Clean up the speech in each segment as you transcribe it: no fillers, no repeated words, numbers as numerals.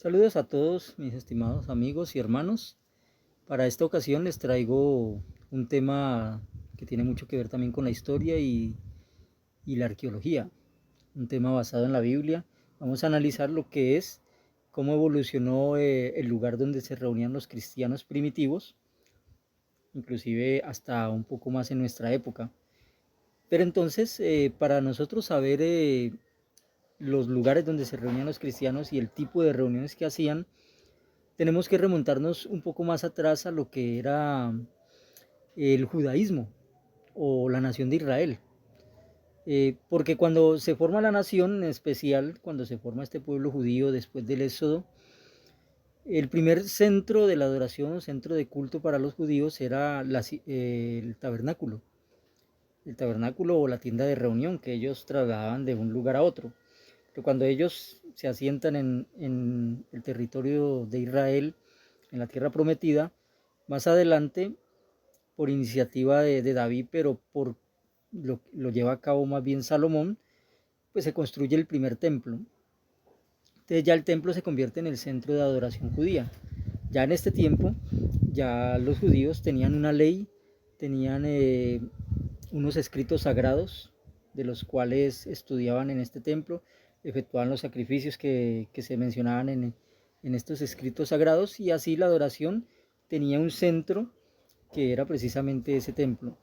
Saludos a todos mis estimados amigos y hermanos. Para esta ocasión les traigo un tema que tiene mucho que ver también con la historia y la arqueología. Un tema basado en la Biblia. Vamos a analizar lo que es, cómo evolucionó el lugar donde se reunían los cristianos primitivos, inclusive hasta un poco más en nuestra época. Pero entonces, para nosotros saber los lugares donde se reunían los cristianos y el tipo de reuniones que hacían, tenemos que remontarnos un poco más atrás a lo que era el judaísmo o la nación de Israel. Porque cuando se forma la nación, en especial cuando se forma este pueblo judío después del Éxodo, el primer centro de la adoración, centro de culto para los judíos era el tabernáculo o la tienda de reunión que ellos trasladaban de un lugar a otro. Pero cuando ellos se asientan en el territorio de Israel, en la tierra prometida, más adelante, por iniciativa de David, pero lo lleva a cabo más bien Salomón, pues se construye el primer templo. Entonces ya el templo se convierte en el centro de adoración judía. Ya en este tiempo, ya los judíos tenían una ley, tenían unos escritos sagrados, de los cuales estudiaban en este templo, efectuaban los sacrificios que se mencionaban en estos escritos sagrados, y así la adoración tenía un centro que era precisamente ese templo.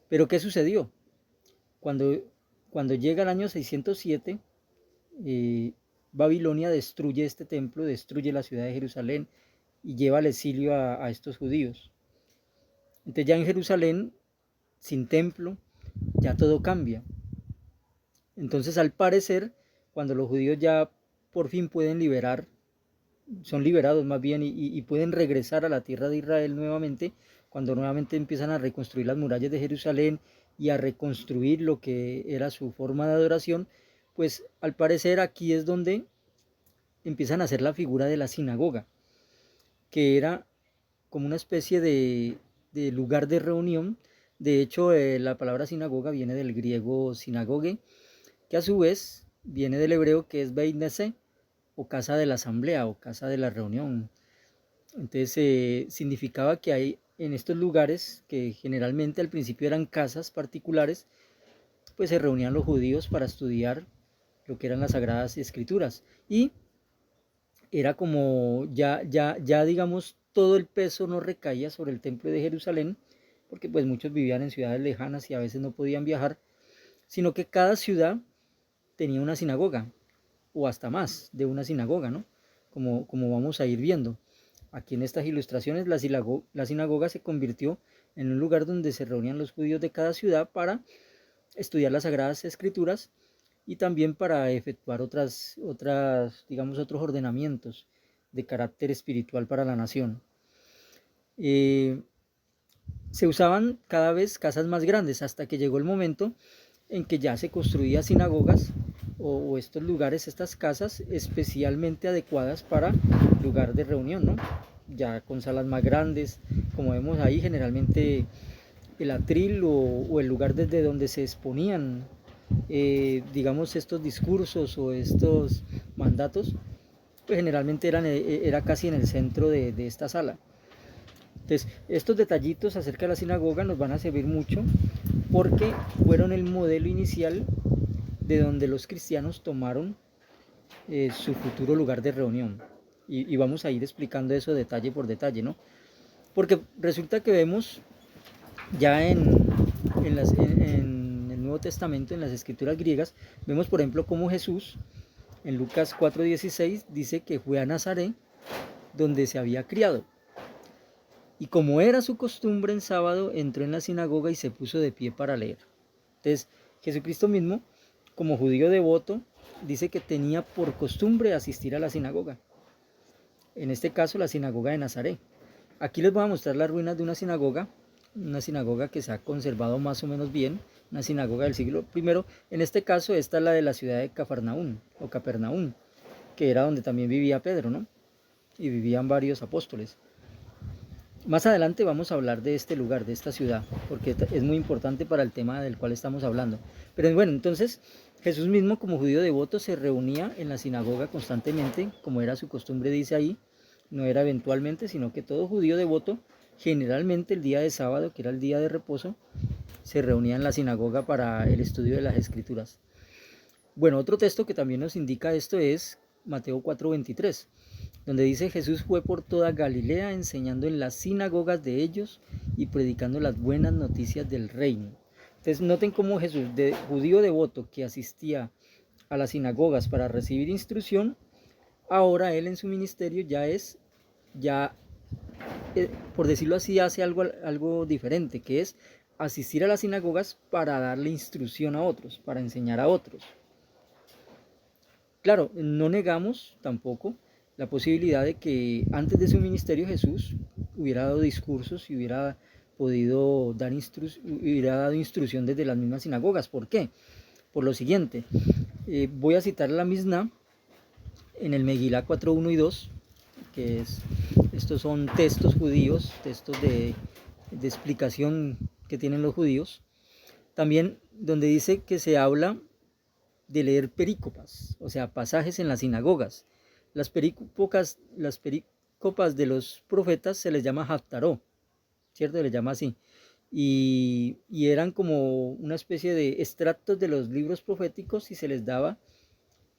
Pero ¿qué sucedió? Cuando, cuando llega el año 607, eh, Babilonia destruye este templo, destruye la ciudad de Jerusalén y lleva al exilio a estos judíos. Entonces ya en Jerusalén, sin templo, ya todo cambia. Entonces, al parecer, cuando los judíos ya por fin pueden son liberados más bien y pueden regresar a la tierra de Israel nuevamente, cuando nuevamente empiezan a reconstruir las murallas de Jerusalén y a reconstruir lo que era su forma de adoración, pues al parecer aquí es donde empiezan a hacer la figura de la sinagoga, que era como una especie de lugar de reunión. De hecho, la palabra sinagoga viene del griego sinagoge, que a su vez viene del hebreo, que es Beit Nese, o casa de la asamblea o casa de la reunión. Entonces significaba que hay en estos lugares, que generalmente al principio eran casas particulares, pues se reunían los judíos para estudiar lo que eran las sagradas escrituras. Y era como ya digamos, todo el peso no recaía sobre el templo de Jerusalén, porque pues muchos vivían en ciudades lejanas y a veces no podían viajar, sino que cada ciudad tenía una sinagoga, o hasta más de una sinagoga, ¿no? Como vamos a ir viendo. Aquí en estas ilustraciones, la sinagoga se convirtió en un lugar donde se reunían los judíos de cada ciudad para estudiar las sagradas escrituras y también para efectuar digamos, otros ordenamientos de carácter espiritual para la nación. Eh, Se usaban cada vez casas más grandes hasta que llegó el momento en que ya se construían sinagogas o estos lugares, estas casas especialmente adecuadas para lugar de reunión, ¿no? Ya con salas más grandes, como vemos ahí, generalmente el atril o el lugar desde donde se exponían, digamos, estos discursos o estos mandatos, pues generalmente era casi en el centro de esta sala. Entonces, estos detallitos acerca de la sinagoga nos van a servir mucho porque fueron el modelo inicial de donde los cristianos tomaron su futuro lugar de reunión. Y vamos a ir explicando eso detalle por detalle, ¿no? Porque resulta que vemos ya en el Nuevo Testamento, en las escrituras griegas, vemos por ejemplo cómo Jesús en Lucas 4:16 dice que fue a Nazaret donde se había criado. Y como era su costumbre en sábado, entró en la sinagoga y se puso de pie para leer. Entonces, Jesucristo mismo, como judío devoto, dice que tenía por costumbre asistir a la sinagoga. En este caso, la sinagoga de Nazaret. Aquí les voy a mostrar las ruinas de una sinagoga que se ha conservado más o menos bien, una sinagoga del siglo I. En este caso, esta es la de la ciudad de Cafarnaún o Capernaún, que era donde también vivía Pedro, ¿no? Y vivían varios apóstoles. Más adelante vamos a hablar de este lugar, de esta ciudad, porque es muy importante para el tema del cual estamos hablando. Pero bueno, entonces Jesús mismo, como judío devoto, se reunía en la sinagoga constantemente, como era su costumbre, dice ahí. No era eventualmente, sino que todo judío devoto, generalmente el día de sábado, que era el día de reposo, se reunía en la sinagoga para el estudio de las escrituras. Bueno, otro texto que también nos indica esto es Mateo 4:23, donde dice: Jesús fue por toda Galilea enseñando en las sinagogas de ellos y predicando las buenas noticias del reino. Entonces noten cómo Jesús, de judío devoto que asistía a las sinagogas para recibir instrucción, ahora él en su ministerio ya por decirlo así, hace algo diferente, que es asistir a las sinagogas para darle instrucción a otros, para enseñar a otros. Claro, no negamos tampoco la posibilidad de que antes de su ministerio Jesús hubiera dado discursos y hubiera dado instrucción desde las mismas sinagogas. ¿Por qué? Por lo siguiente, voy a citar la Misná en el Megilá 4:1 y 2, que estos son textos judíos, textos de explicación que tienen los judíos. También donde dice que se habla de leer perícopas, o sea, pasajes en las sinagogas. Las perícopas de los profetas se les llama haftaró, ¿cierto? Se les llama así. Y eran como una especie de extractos de los libros proféticos y se les daba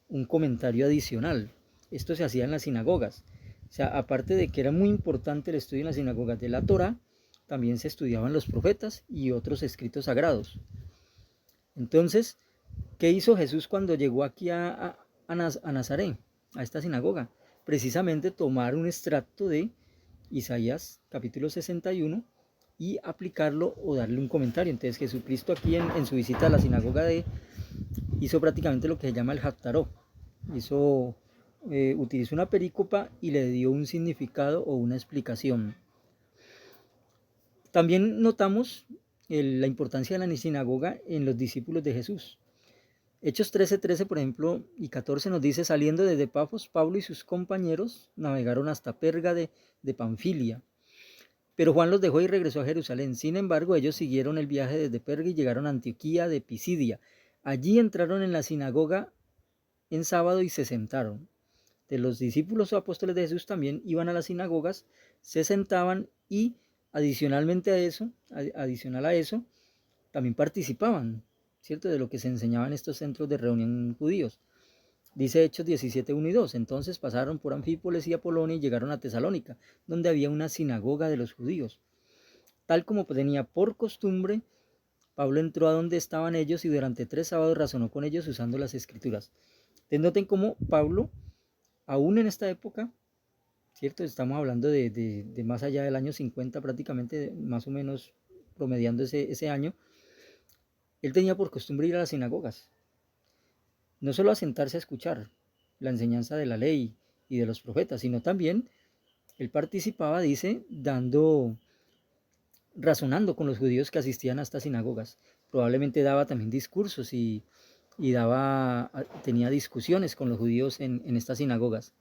un comentario adicional. Esto se hacía en las sinagogas. O sea, aparte de que era muy importante el estudio en las sinagogas de la Torá, también se estudiaban los profetas y otros escritos sagrados. Entonces, ¿qué hizo Jesús cuando llegó aquí a Nazaret, a esta sinagoga? Precisamente tomar un extracto de Isaías capítulo 61 y aplicarlo o darle un comentario. Entonces Jesucristo aquí en su visita a la sinagoga hizo prácticamente lo que se llama el haftaró. Utilizó una perícopa y le dio un significado o una explicación. También notamos la importancia de la sinagoga en los discípulos de Jesús. Hechos 13:13, por ejemplo, y 14 nos dice: saliendo desde Pafos, Pablo y sus compañeros navegaron hasta Perga de Panfilia. Pero Juan los dejó y regresó a Jerusalén. Sin embargo, ellos siguieron el viaje desde Perga y llegaron a Antioquía de Pisidia. Allí entraron en la sinagoga en sábado y se sentaron. De los discípulos o apóstoles de Jesús también iban a las sinagogas, se sentaban y adicional a eso, también participaban, ¿cierto?, de lo que se enseñaba en estos centros de reunión judíos. Dice Hechos 17:1 y 2, entonces pasaron por Anfípolis y Apolonia y llegaron a Tesalónica, donde había una sinagoga de los judíos. Tal como tenía por costumbre, Pablo entró a donde estaban ellos y durante 3 sábados razonó con ellos usando las escrituras. Entonces noten cómo Pablo, aún en esta época, ¿cierto? Estamos hablando de más allá del año 50 prácticamente, más o menos promediando ese año, él tenía por costumbre ir a las sinagogas, no solo a sentarse a escuchar la enseñanza de la ley y de los profetas, sino también él participaba, dice, razonando con los judíos que asistían a estas sinagogas. Probablemente daba también discursos y tenía discusiones con los judíos en estas sinagogas.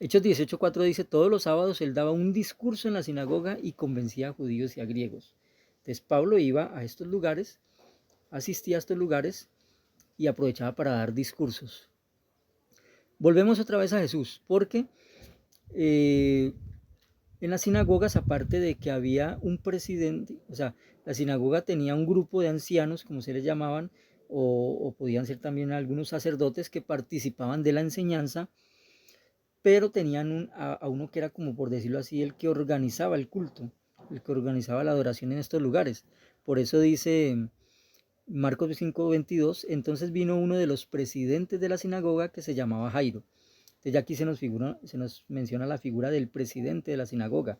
Hechos 18:4 dice: todos los sábados él daba un discurso en la sinagoga y convencía a judíos y a griegos. Entonces Pablo iba a estos lugares, asistía a estos lugares y aprovechaba para dar discursos. Volvemos otra vez a Jesús, porque en las sinagogas, aparte de que había un presidente, o sea, la sinagoga tenía un grupo de ancianos, como se les llamaban, o podían ser también algunos sacerdotes que participaban de la enseñanza, pero tenían a uno que era, como por decirlo así, el que organizaba el culto, el que organizaba la adoración en estos lugares. Por eso dice Marcos 5:22, entonces vino uno de los presidentes de la sinagoga que se llamaba Jairo. Entonces ya aquí se nos menciona la figura del presidente de la sinagoga.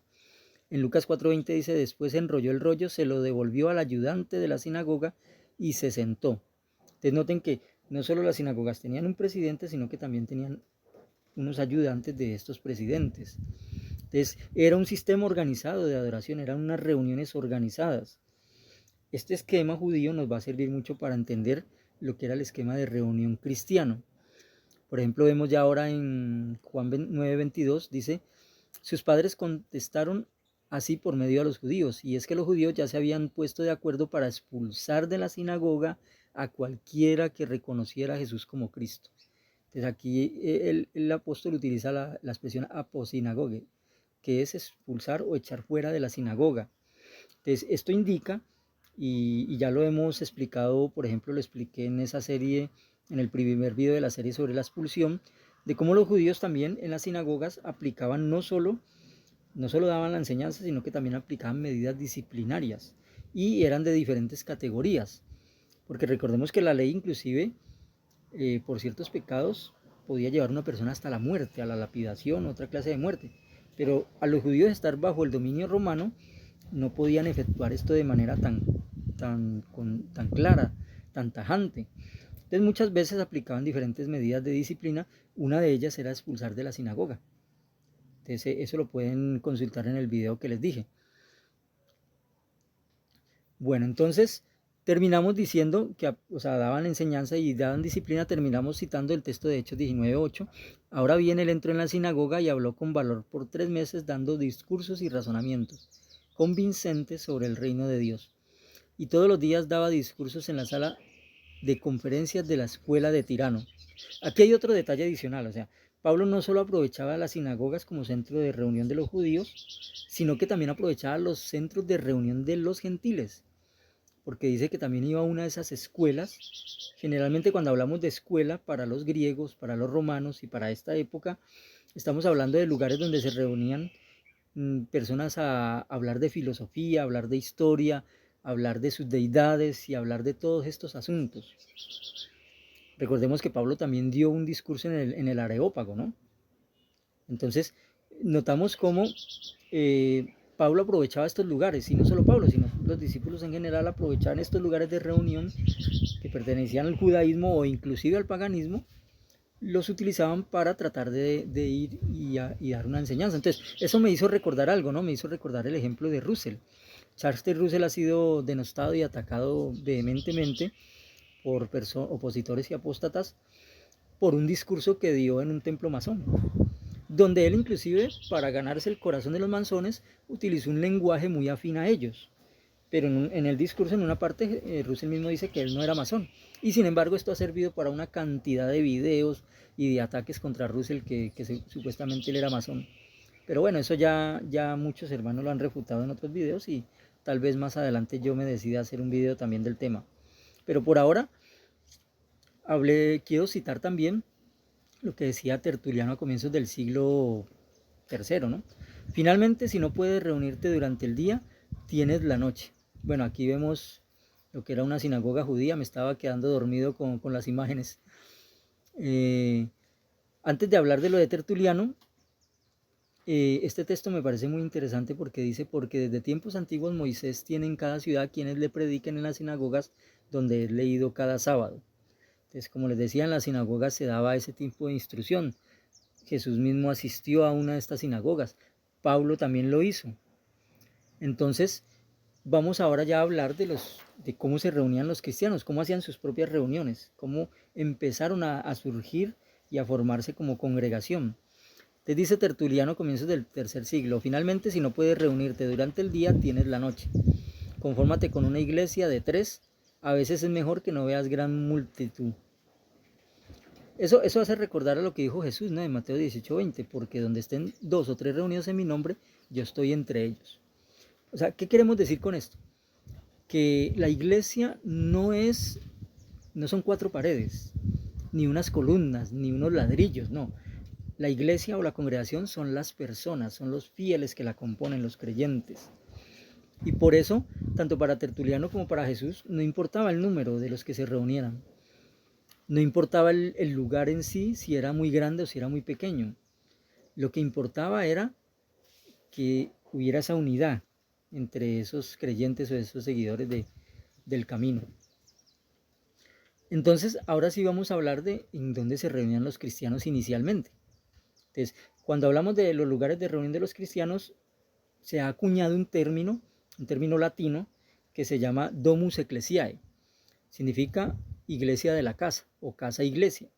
En Lucas 4:20 dice: después enrolló el rollo, se lo devolvió al ayudante de la sinagoga y se sentó. Entonces noten que no solo las sinagogas tenían un presidente, sino que también tenían unos ayudantes de estos presidentes. Entonces era un sistema organizado de adoración, eran unas reuniones organizadas. Este esquema judío nos va a servir mucho para entender lo que era el esquema de reunión cristiano. Por ejemplo, vemos ya ahora en Juan 9:22, dice: sus padres contestaron así por medio de los judíos, y es que los judíos ya se habían puesto de acuerdo para expulsar de la sinagoga a cualquiera que reconociera a Jesús como Cristo. Entonces aquí el apóstol utiliza la expresión aposinagoge, que es expulsar o echar fuera de la sinagoga. Entonces esto indica, y ya lo hemos explicado, por ejemplo, lo expliqué en esa serie, en el primer video de la serie sobre la expulsión, de cómo los judíos también en las sinagogas aplicaban no solo daban la enseñanza, sino que también aplicaban medidas disciplinarias y eran de diferentes categorías, porque recordemos que la ley inclusive por ciertos pecados podía llevar a una persona hasta la muerte, a la lapidación, otra clase de muerte, pero a los judíos estar bajo el dominio romano no podían efectuar esto de manera tan clara, tan tajante. Entonces muchas veces aplicaban diferentes medidas de disciplina, una de ellas era expulsar de la sinagoga. Entonces eso lo pueden consultar en el video que les dije. Bueno, entonces terminamos diciendo que, o sea, daban enseñanza y daban disciplina, terminamos citando el texto de Hechos 19:8. Ahora bien, él entró en la sinagoga y habló con valor por 3 meses, dando discursos y razonamientos convincentes sobre el reino de Dios. Y todos los días daba discursos en la sala de conferencias de la escuela de Tirano. Aquí hay otro detalle adicional, o sea, Pablo no solo aprovechaba las sinagogas como centro de reunión de los judíos, sino que también aprovechaba los centros de reunión de los gentiles, porque dice que también iba a una de esas escuelas. Generalmente cuando hablamos de escuela para los griegos, para los romanos y para esta época, estamos hablando de lugares donde se reunían personas a hablar de filosofía, hablar de historia, hablar de sus deidades y hablar de todos estos asuntos. Recordemos que Pablo también dio un discurso en el Areópago, ¿no? Entonces, notamos cómo Pablo aprovechaba estos lugares, y no solo Pablo, sino los discípulos en general aprovechaban estos lugares de reunión que pertenecían al judaísmo o inclusive al paganismo, los utilizaban para tratar de ir y dar una enseñanza. Entonces, eso me hizo recordar algo, ¿no? Me hizo recordar el ejemplo de Russell. Charles T. Russell ha sido denostado y atacado vehementemente por opositores y apóstatas por un discurso que dio en un templo masón, donde él inclusive para ganarse el corazón de los masones utilizó un lenguaje muy afín a ellos, pero en el discurso en una parte Russell mismo dice que él no era masón, y sin embargo esto ha servido para una cantidad de videos y de ataques contra Russell que supuestamente él era masón. Pero bueno, eso ya muchos hermanos lo han refutado en otros videos y tal vez más adelante yo me decida hacer un video también del tema. Pero por ahora quiero citar también lo que decía Tertuliano a comienzos del siglo III, ¿no? Finalmente, si no puedes reunirte durante el día, tienes la noche. Bueno, aquí vemos lo que era una sinagoga judía, me estaba quedando dormido con las imágenes. Antes de hablar de lo de Tertuliano, este texto me parece muy interesante porque dice, porque desde tiempos antiguos Moisés tiene en cada ciudad quienes le prediquen en las sinagogas donde es leído cada sábado. Entonces, como les decía, en las sinagogas se daba ese tipo de instrucción. Jesús mismo asistió a una de estas sinagogas. Pablo también lo hizo. Entonces, vamos ahora ya a hablar de cómo se reunían los cristianos, cómo hacían sus propias reuniones, cómo empezaron a surgir y a formarse como congregación. Te dice Tertuliano, comienzos del tercer siglo, finalmente si no puedes reunirte durante el día, tienes la noche. Confórmate con una iglesia de 3, a veces es mejor que no veas gran multitud. Eso hace recordar a lo que dijo Jesús, ¿no? En Mateo 18:20, porque donde estén 2 o 3 reunidos en mi nombre, yo estoy entre ellos. O sea, ¿qué queremos decir con esto? Que la iglesia no son 4 paredes, ni unas columnas, ni unos ladrillos, no. La iglesia o la congregación son las personas, son los fieles que la componen, los creyentes. Y por eso, tanto para Tertuliano como para Jesús, no importaba el número de los que se reunieran. No importaba el lugar en sí, si era muy grande o si era muy pequeño. Lo que importaba era que hubiera esa unidad entre esos creyentes o esos seguidores del camino. Entonces, ahora sí vamos a hablar de en dónde se reunían los cristianos inicialmente. Entonces, cuando hablamos de los lugares de reunión de los cristianos, se ha acuñado un término latino, que se llama Domus Ecclesiae. Significa iglesia de la casa o casa iglesia.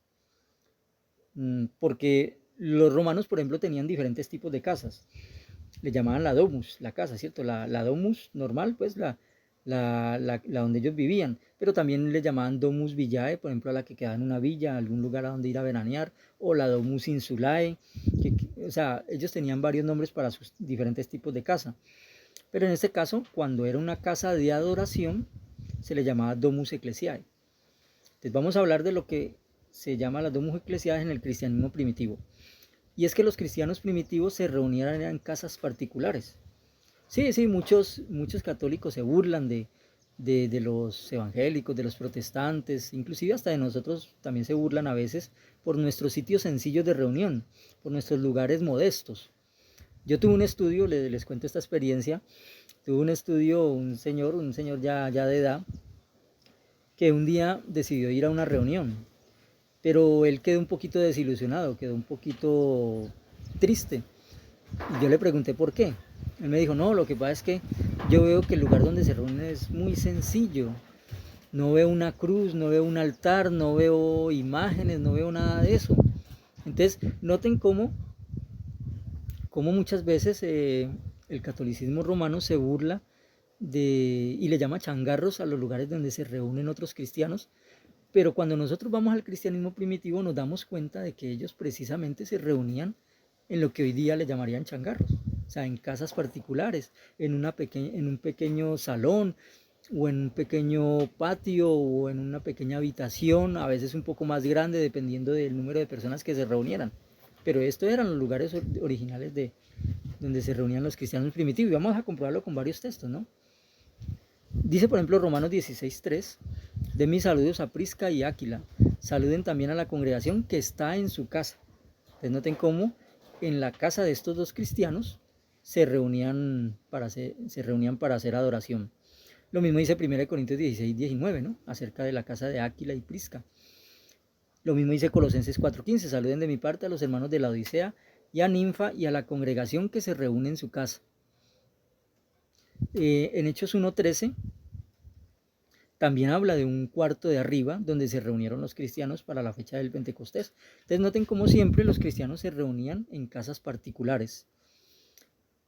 Porque los romanos, por ejemplo, tenían diferentes tipos de casas. Le llamaban la domus, la casa, ¿cierto? La domus normal, pues la la donde ellos vivían, pero también le llamaban Domus Villae, por ejemplo, a la que quedaba en una villa, algún lugar a donde ir a veranear, o la Domus Insulae, o sea, ellos tenían varios nombres para sus diferentes tipos de casa, pero en este caso, cuando era una casa de adoración, se le llamaba Domus Ecclesiae. Entonces vamos a hablar de lo que se llama la Domus Ecclesiae en el cristianismo primitivo. Y es que los cristianos primitivos se reunían en casas particulares. Sí, sí, muchos católicos se burlan de los evangélicos, de los protestantes, inclusive hasta de nosotros también se burlan a veces por nuestros sitios sencillos de reunión, por nuestros lugares modestos. Yo tuve un estudio, les cuento esta experiencia, tuve un estudio, un señor ya de edad, que un día decidió ir a una reunión, pero él quedó un poquito desilusionado, quedó un poquito triste. Y yo le pregunté por qué. Él me dijo, no, lo que pasa es que yo veo que el lugar donde se reúnen es muy sencillo. No veo una cruz, no veo un altar, no veo imágenes, no veo nada de eso. Entonces, noten cómo muchas veces el catolicismo romano se burla y le llama changarros a los lugares donde se reúnen otros cristianos, pero cuando nosotros vamos al cristianismo primitivo nos damos cuenta de que ellos precisamente se reunían en lo que hoy día le llamarían changarros, o sea, en casas particulares, en un pequeño salón o en un pequeño patio o en una pequeña habitación, a veces un poco más grande dependiendo del número de personas que se reunieran. Pero estos eran los lugares originales de donde se reunían los cristianos primitivos y vamos a comprobarlo con varios textos, ¿no? Dice por ejemplo Romanos 16:3, de mis saludos a Prisca y Áquila, saluden también a la congregación que está en su casa. Entonces noten cómo en la casa de estos dos cristianos se reunían para hacer adoración. Lo mismo dice 1 Corintios 16:19, ¿no? Acerca de la casa de Áquila y Prisca. Lo mismo dice Colosenses 4:15, saluden de mi parte a los hermanos de la Odisea y a Ninfa y a la congregación que se reúne en su casa. En Hechos 1:13 también habla de un cuarto de arriba donde se reunieron los cristianos para la fecha del Pentecostés. Entonces noten como siempre los cristianos se reunían en casas particulares.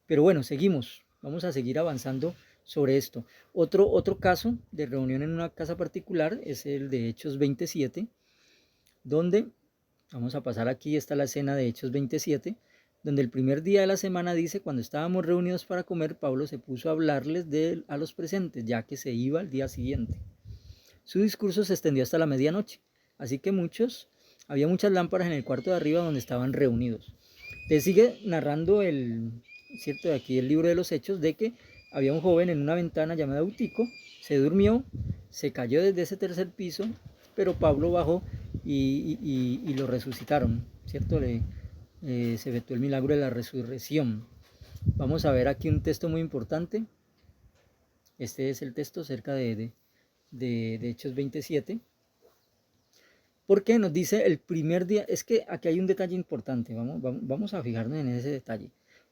Pero bueno, seguimos. Vamos a seguir avanzando sobre esto. Otro caso de reunión en una casa particular es el de Hechos 27, donde, vamos a pasar aquí, está la escena de Hechos 27, donde el primer día de la semana dice, cuando estábamos reunidos para comer, Pablo se puso a hablarles a los presentes, ya que se iba al día siguiente. Su discurso se extendió hasta la medianoche, así que había muchas lámparas en el cuarto de arriba donde estaban reunidos. Te sigue narrando cierto, de aquí el libro de los Hechos, de que había un joven en una ventana llamada Eutico, se durmió, se cayó desde ese tercer piso, pero Pablo bajó y lo resucitaron, ¿cierto? Se efectuó el milagro de la resurrección. Vamos a ver aquí un texto muy importante. Este es el texto cerca de Hechos 27. Porque nos dice el primer día, es que aquí hay un detalle importante, vamos a fijarnos en ese detalle.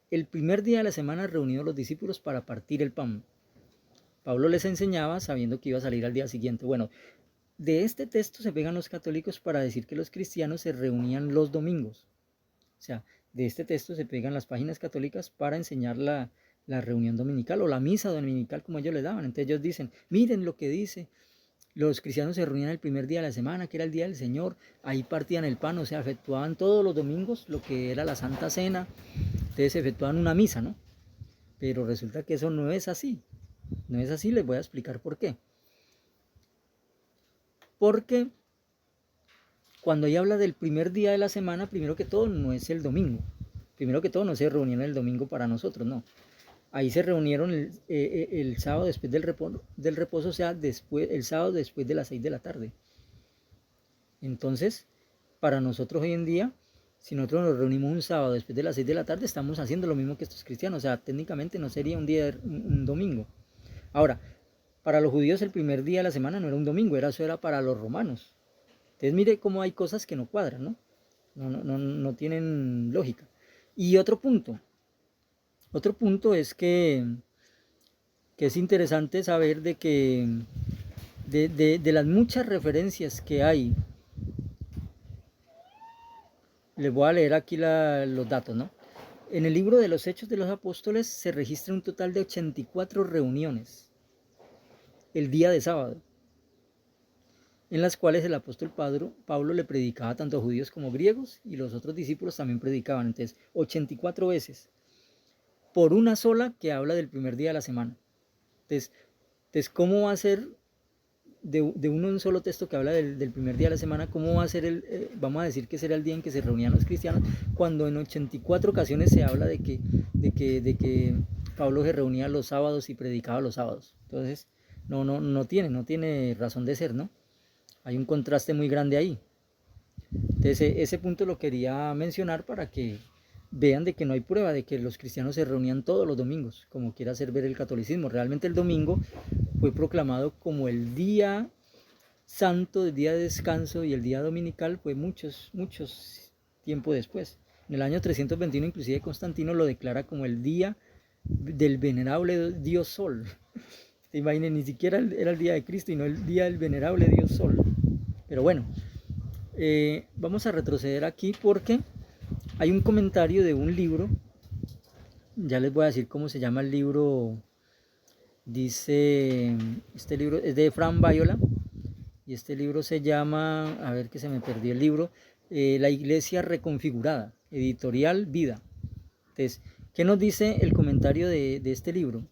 El primer día de la semana reunidos los discípulos para partir el pan. Pablo les enseñaba sabiendo que iba a salir al día siguiente. Bueno, de este texto se pegan los católicos para decir que los cristianos se reunían los domingos. O sea, de este texto se pegan las páginas católicas para enseñar la reunión dominical o la misa dominical como ellos le daban. Entonces ellos dicen, miren lo que dice. Los cristianos se reunían el primer día de la semana, que era el día del Señor. Ahí partían el pan, o sea, efectuaban todos los domingos lo que era la Santa Cena. Entonces efectuaban una misa, ¿no? Pero resulta que eso no es así. No es así, les voy a explicar por qué. Porque cuando ella habla del primer día de la semana, primero que todo no es el domingo. Primero que todo no se reunieron el domingo para nosotros, no. Ahí se reunieron el sábado después del reposo, o sea, el sábado después de las 6 de la tarde. Entonces, para nosotros hoy en día, si nosotros nos reunimos un sábado después de las 6 de la tarde, estamos haciendo lo mismo que estos cristianos. O sea, técnicamente no sería un domingo. Ahora, para los judíos el primer día de la semana no era un domingo, eso era para los romanos. Entonces mire cómo hay cosas que no cuadran, ¿no? No tienen lógica. Y otro punto es que es interesante saber de que de las muchas referencias que hay, les voy a leer aquí los datos, ¿no? En el libro de los Hechos de los Apóstoles se registra un total de 84 reuniones. el día de sábado, en las cuales el apóstol Pablo le predicaba tanto a judíos como griegos, y los otros discípulos también predicaban. Entonces, 84 veces por una sola que habla del primer día de la semana. Entonces ¿cómo va a ser de un solo texto que habla del primer día de la semana, cómo va a ser vamos a decir que será el día en que se reunían los cristianos, cuando en 84 ocasiones se habla de que Pablo se reunía los sábados y predicaba los sábados? Entonces, no tiene razón de ser, ¿no? Hay un contraste muy grande ahí. Entonces, ese punto lo quería mencionar para que vean de que no hay prueba de que los cristianos se reunían todos los domingos, como quiera hacer ver el catolicismo. Realmente el domingo fue proclamado como el día santo, el día de descanso, y el día dominical fue muchos tiempo después. En el año 321 inclusive Constantino lo declara como el día del venerable Dios Sol. Te imaginas, ni siquiera era el día de Cristo, sino el día del venerable Dios Sol. Pero bueno, vamos a retroceder aquí porque hay un comentario de un libro. Ya les voy a decir cómo se llama el libro. Dice, este libro es de Fran Bayola, y este libro se llama, a ver que se me perdió el libro, La Iglesia Reconfigurada, editorial Vida. Entonces, ¿qué nos dice el comentario de este libro?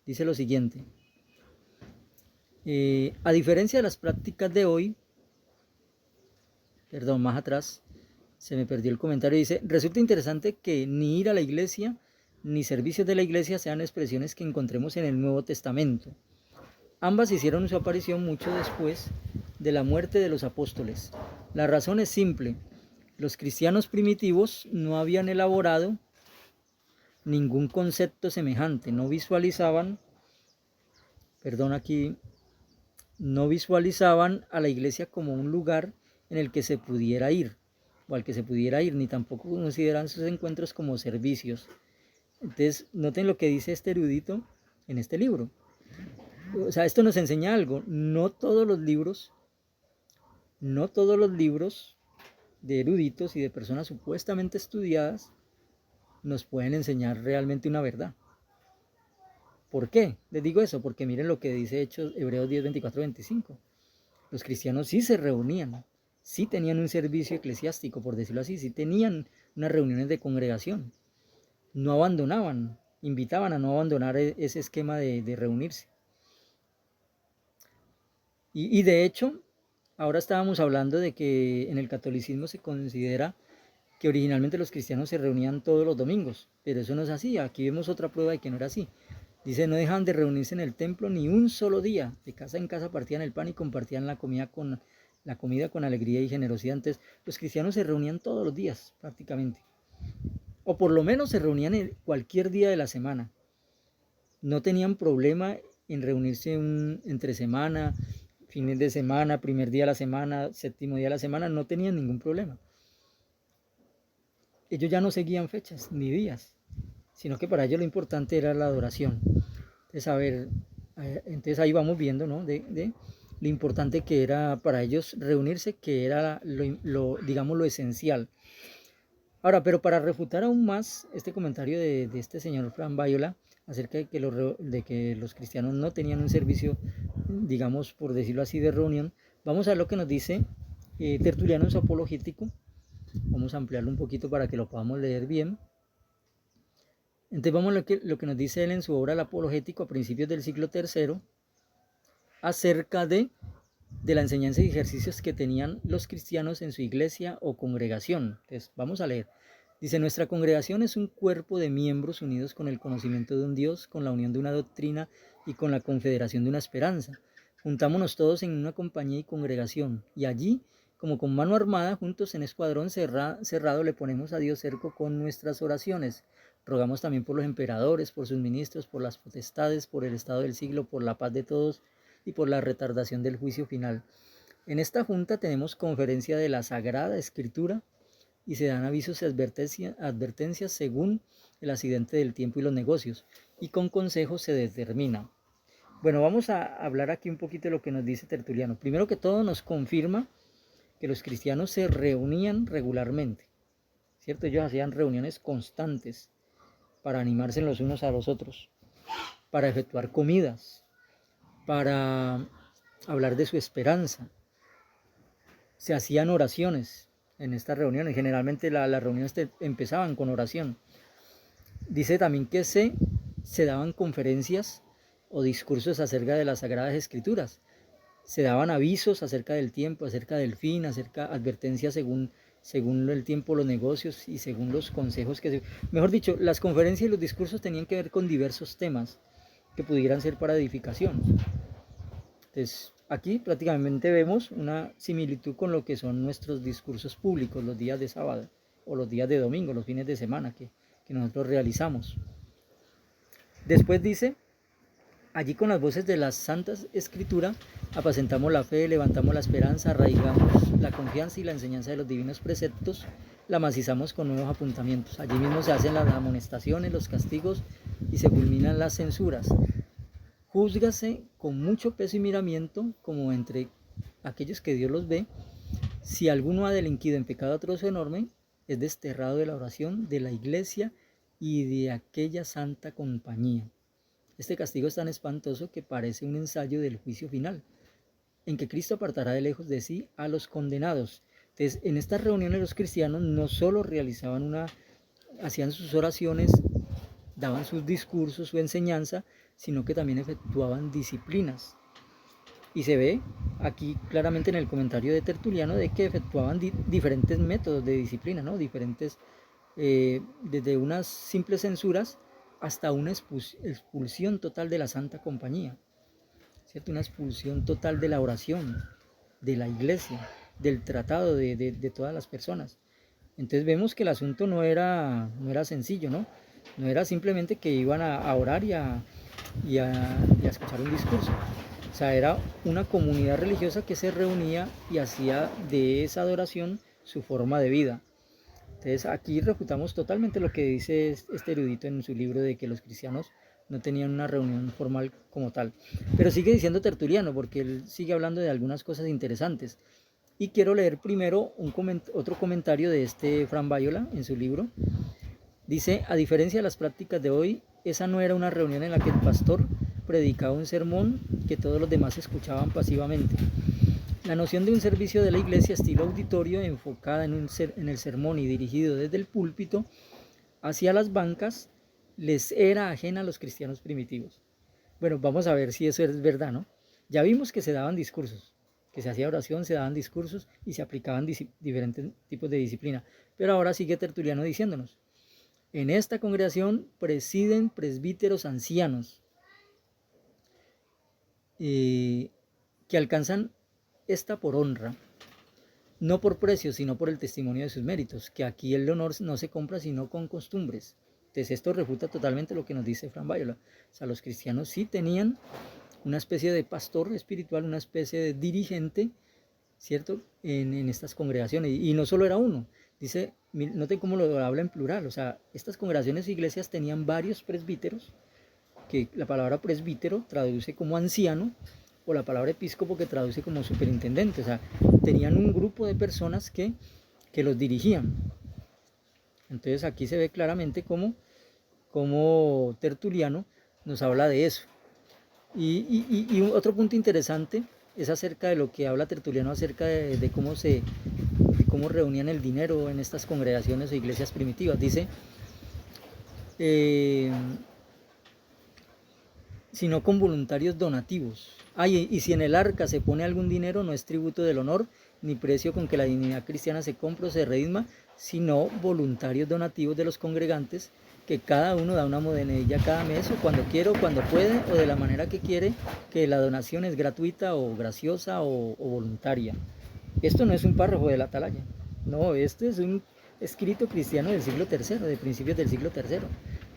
Dice lo siguiente: a diferencia de las prácticas de hoy, perdón, más atrás, se me perdió el comentario, dice, resulta interesante que ni ir a la iglesia ni servicios de la iglesia sean expresiones que encontremos en el Nuevo Testamento. Ambas hicieron su aparición mucho después de la muerte de los apóstoles. La razón es simple: los cristianos primitivos no habían elaborado ningún concepto semejante, no visualizaban a la iglesia como un lugar en el que se pudiera ir, o al que se pudiera ir, ni tampoco consideran sus encuentros como servicios. Entonces, noten lo que dice este erudito en este libro. O sea, esto nos enseña algo: no todos los libros de eruditos y de personas supuestamente estudiadas nos pueden enseñar realmente una verdad. ¿Por qué? Les digo eso, porque miren lo que dice Hebreos 10, 24, 25. Los cristianos sí se reunían, sí tenían un servicio eclesiástico, por decirlo así, sí tenían unas reuniones de congregación, no abandonaban, invitaban a no abandonar ese esquema de reunirse. Y de hecho, ahora estábamos hablando de que en el catolicismo se considera que originalmente los cristianos se reunían todos los domingos, pero eso no es así. Aquí vemos otra prueba de que no era así. Dice, no dejaban de reunirse en el templo ni un solo día. De casa en casa partían el pan y compartían la comida con alegría y generosidad. Entonces, los cristianos se reunían todos los días, prácticamente. O por lo menos se reunían en cualquier día de la semana. No tenían problema en reunirse entre semana, fines de semana, primer día de la semana, séptimo día de la semana. No tenían ningún problema. Ellos ya no seguían fechas ni días, sino que para ellos lo importante era la adoración. Entonces ahí vamos viendo, ¿no? de lo importante que era para ellos reunirse, que era digamos lo esencial. Ahora, pero para refutar aún más este comentario de este señor Fran Bayola acerca de que los cristianos no tenían un servicio, digamos, por decirlo así, de reunión, vamos a ver lo que nos dice Tertuliano en su Apologético. Vamos a ampliarlo un poquito para que lo podamos leer bien. Entonces vamos a lo que nos dice él en su obra El Apologético a principios del siglo III acerca de la enseñanza y ejercicios que tenían los cristianos en su iglesia o congregación. Entonces vamos a leer. Dice, nuestra congregación es un cuerpo de miembros unidos con el conocimiento de un Dios, con la unión de una doctrina y con la confederación de una esperanza. Juntámonos todos en una compañía y congregación, y allí, como con mano armada, juntos en escuadrón cerrado, le ponemos a Dios cerco con nuestras oraciones. Rogamos también por los emperadores, por sus ministros, por las potestades, por el estado del siglo, por la paz de todos y por la retardación del juicio final. En esta junta tenemos conferencia de la Sagrada Escritura y se dan avisos y advertencias según el accidente del tiempo y los negocios, y con consejos se determina. Bueno, vamos a hablar aquí un poquito de lo que nos dice Tertuliano. Primero que todo nos confirma que los cristianos se reunían regularmente, ¿cierto? Ellos hacían reuniones constantes para animarse los unos a los otros, para efectuar comidas, para hablar de su esperanza. Se hacían oraciones en estas reuniones, generalmente las reuniones empezaban con oración. Dice también que se daban conferencias o discursos acerca de las Sagradas Escrituras. Se daban avisos acerca del tiempo, acerca del fin, advertencias según el tiempo, los negocios y según los consejos Mejor dicho, las conferencias y los discursos tenían que ver con diversos temas que pudieran ser para edificación. Entonces, aquí prácticamente vemos una similitud con lo que son nuestros discursos públicos los días de sábado o los días de domingo, los fines de semana que nosotros realizamos. Después dice: allí con las voces de las Santas Escrituras apacentamos la fe, levantamos la esperanza, arraigamos la confianza y la enseñanza de los divinos preceptos, la macizamos con nuevos apuntamientos. Allí mismo se hacen las amonestaciones, los castigos y se culminan las censuras. Júzgase con mucho peso y miramiento, como entre aquellos que Dios los ve, si alguno ha delinquido en pecado atroz o enorme, es desterrado de la oración, de la iglesia y de aquella santa compañía. Este castigo es tan espantoso que parece un ensayo del juicio final, en que Cristo apartará de lejos de sí a los condenados. Entonces, en estas reuniones los cristianos no solo hacían sus oraciones, daban sus discursos, su enseñanza, sino que también efectuaban disciplinas. Y se ve aquí claramente en el comentario de Tertuliano de que efectuaban diferentes métodos de disciplina, ¿no? Diferentes, desde unas simples censuras hasta una expulsión total de la Santa Compañía, ¿cierto? Una expulsión total de la oración, de la iglesia, del tratado de todas las personas. Entonces vemos que el asunto no era sencillo, ¿no? No era simplemente que iban a orar y a escuchar un discurso. O sea, era una comunidad religiosa que se reunía y hacía de esa adoración su forma de vida. Entonces aquí refutamos totalmente lo que dice este erudito en su libro de que los cristianos no tenían una reunión formal como tal. Pero sigue diciendo Tertuliano, porque él sigue hablando de algunas cosas interesantes. Y quiero leer primero otro comentario de Fran Bayola en su libro. Dice: a diferencia de las prácticas de hoy, esa no era una reunión en la que el pastor predicaba un sermón que todos los demás escuchaban pasivamente. La noción de un servicio de la iglesia estilo auditorio, enfocada en el sermón y dirigido desde el púlpito hacia las bancas, les era ajena a los cristianos primitivos. Bueno, vamos a ver si eso es verdad, ¿no? Ya vimos que se daban discursos, que se hacía oración, se daban discursos y se aplicaban diferentes tipos de disciplina. Pero ahora sigue Tertuliano diciéndonos: en esta congregación presiden presbíteros ancianos que alcanzan esta por honra, no por precio, sino por el testimonio de sus méritos, que aquí el honor no se compra sino con costumbres. Entonces esto refuta totalmente lo que nos dice Fran Bayola. O sea, los cristianos sí tenían una especie de pastor espiritual, una especie de dirigente, ¿cierto?, en estas congregaciones. Y no solo era uno. Dice, noten cómo lo habla en plural. O sea, estas congregaciones e iglesias tenían varios presbíteros, que la palabra presbítero traduce como anciano, o la palabra episcopo que traduce como superintendente. O sea, tenían un grupo de personas que los dirigían. Entonces aquí se ve claramente cómo Tertuliano nos habla de eso. Y otro punto interesante es acerca de lo que habla Tertuliano acerca de cómo reunían el dinero en estas congregaciones o iglesias primitivas. Dice, sino con voluntarios donativos. Y si en el arca se pone algún dinero, no es tributo del honor, ni precio con que la dignidad cristiana se compra o se redima, sino voluntarios donativos de los congregantes, que cada uno da una monedilla cada mes, o cuando quiere, o cuando puede, o de la manera que quiere, que la donación es gratuita o graciosa o voluntaria. Esto no es un párrafo de la Atalaya, no, este es un escrito cristiano del siglo III, de principios del siglo III,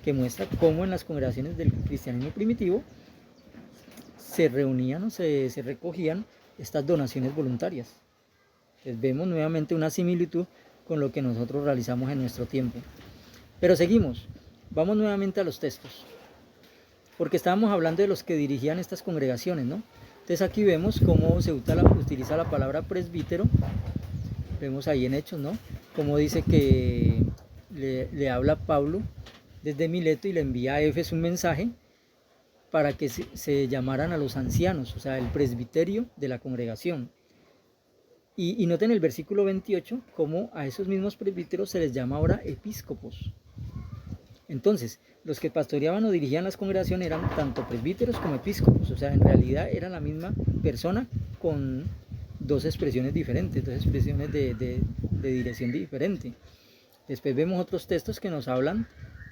que muestra cómo en las congregaciones del cristianismo primitivo se reunían o se recogían estas donaciones voluntarias. Entonces vemos nuevamente una similitud con lo que nosotros realizamos en nuestro tiempo. Pero seguimos, vamos nuevamente a los textos, porque estábamos hablando de los que dirigían estas congregaciones, ¿no? Entonces aquí vemos cómo se utiliza la palabra presbítero, vemos ahí en Hechos, ¿no? Como dice que le habla Pablo desde Mileto y le envía a Éfeso un mensaje para que se llamaran a los ancianos, o sea, el presbiterio de la congregación. Y noten el versículo 28, como a esos mismos presbíteros se les llama ahora episcopos. Entonces, los que pastoreaban o dirigían las congregaciones eran tanto presbíteros como episcopos, o sea, en realidad eran la misma persona con dos expresiones diferentes, dos expresiones de dirección diferente. Después vemos otros textos que nos hablan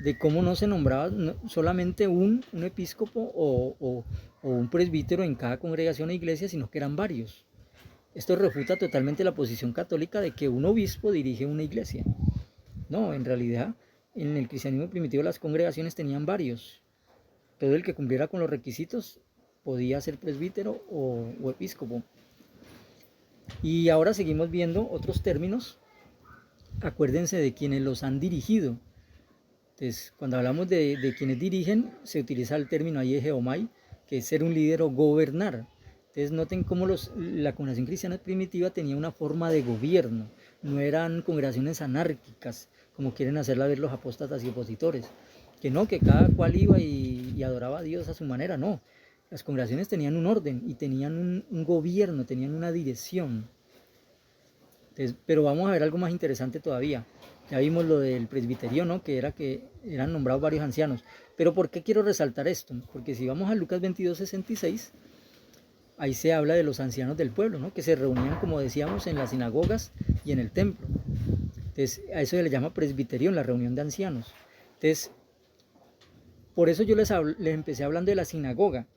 de cómo no se nombraba solamente un episcopo o un presbítero en cada congregación o iglesia, sino que eran varios. Esto refuta totalmente la posición católica de que un obispo dirige una iglesia. No, en realidad, en el cristianismo primitivo las congregaciones tenían varios. Todo el que cumpliera con los requisitos podía ser presbítero o episcopo. Y ahora seguimos viendo otros términos. Acuérdense de quienes los han dirigido. Entonces, cuando hablamos de quienes dirigen, se utiliza el término ahí geomai, que es ser un líder o gobernar. Entonces, noten cómo la congregación cristiana primitiva tenía una forma de gobierno. No eran congregaciones anárquicas, como quieren hacerla ver los apóstatas y opositores. Que no, que cada cual iba y adoraba a Dios a su manera. No, las congregaciones tenían un orden y tenían un gobierno, tenían una dirección. Entonces, pero vamos a ver algo más interesante todavía. Ya vimos lo del presbiterio, ¿no? Que eran nombrados varios ancianos. Pero ¿por qué quiero resaltar esto? Porque si vamos a Lucas 22:66, ahí se habla de los ancianos del pueblo, ¿no? Que se reunían, como decíamos, en las sinagogas y en el templo. Entonces, a eso se le llama presbiterio, la reunión de ancianos. Entonces, por eso yo les empecé hablando de la sinagoga,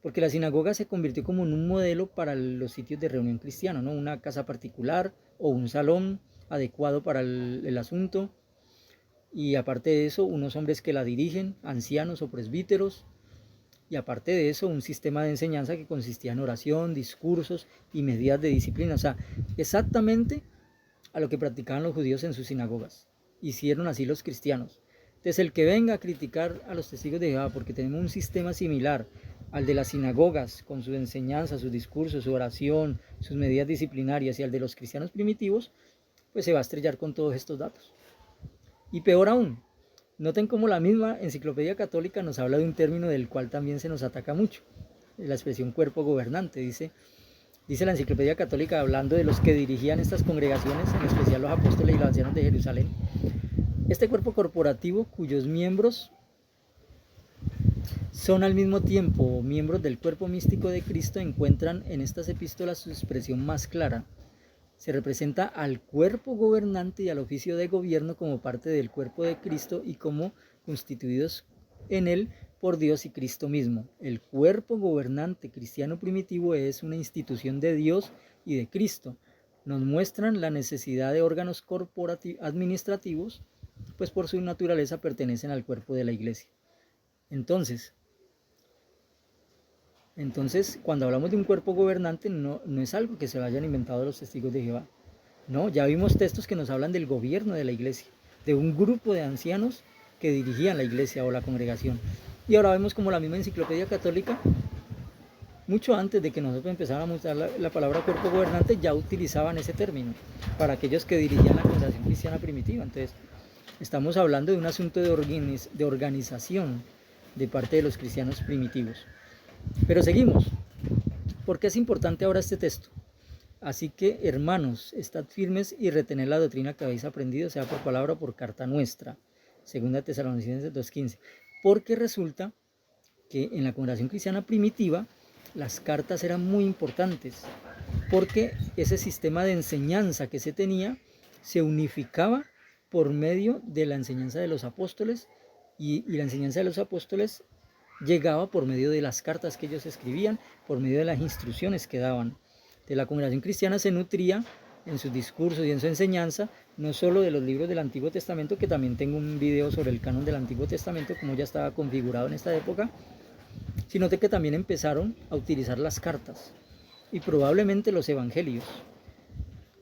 porque la sinagoga se convirtió como en un modelo para los sitios de reunión cristiana, ¿no? Una casa particular o un salón adecuado para el asunto, y aparte de eso, unos hombres que la dirigen, ancianos o presbíteros, y aparte de eso, un sistema de enseñanza que consistía en oración, discursos y medidas de disciplina, o sea, exactamente a lo que practicaban los judíos en sus sinagogas. Hicieron así los cristianos. Entonces, el que venga a criticar a los testigos de Jehová porque tenemos un sistema similar al de las sinagogas, con su enseñanza, sus discursos, su oración, sus medidas disciplinarias, y al de los cristianos primitivos, pues se va a estrellar con todos estos datos. Y peor aún, noten cómo la misma Enciclopedia Católica nos habla de un término del cual también se nos ataca mucho, la expresión cuerpo gobernante. Dice la Enciclopedia Católica, hablando de los que dirigían estas congregaciones, en especial los apóstoles y los ancianos de Jerusalén: este cuerpo corporativo, cuyos miembros son al mismo tiempo miembros del cuerpo místico de Cristo, encuentran en estas epístolas su expresión más clara. Se representa al cuerpo gobernante y al oficio de gobierno como parte del cuerpo de Cristo y como constituidos en él por Dios y Cristo mismo. El cuerpo gobernante cristiano primitivo es una institución de Dios y de Cristo. Nos muestran la necesidad de órganos administrativos, pues por su naturaleza pertenecen al cuerpo de la iglesia. Entonces, cuando hablamos de un cuerpo gobernante, no es algo que se lo hayan inventado los testigos de Jehová. No, ya vimos textos que nos hablan del gobierno de la iglesia, de un grupo de ancianos que dirigían la iglesia o la congregación. Y ahora vemos como la misma Enciclopedia Católica, mucho antes de que nosotros empezáramos a usar la palabra cuerpo gobernante, ya utilizaban ese término para aquellos que dirigían la congregación cristiana primitiva. Entonces, estamos hablando de un asunto de organización de parte de los cristianos primitivos. Pero seguimos. ¿Por qué es importante ahora este texto? Así que, hermanos, estad firmes y retened la doctrina que habéis aprendido, sea por palabra o por carta nuestra. Segunda Tesalonicenses 2:15. Porque resulta que en la congregación cristiana primitiva las cartas eran muy importantes, porque ese sistema de enseñanza que se tenía se unificaba por medio de la enseñanza de los apóstoles, y la enseñanza de los apóstoles llegaba por medio de las cartas que ellos escribían, por medio de las instrucciones que daban. De la congregación cristiana se nutría en sus discursos y en su enseñanza, no solo de los libros del Antiguo Testamento, que también tengo un video sobre el canon del Antiguo Testamento, como ya estaba configurado en esta época, sino de que también empezaron a utilizar las cartas y probablemente los evangelios,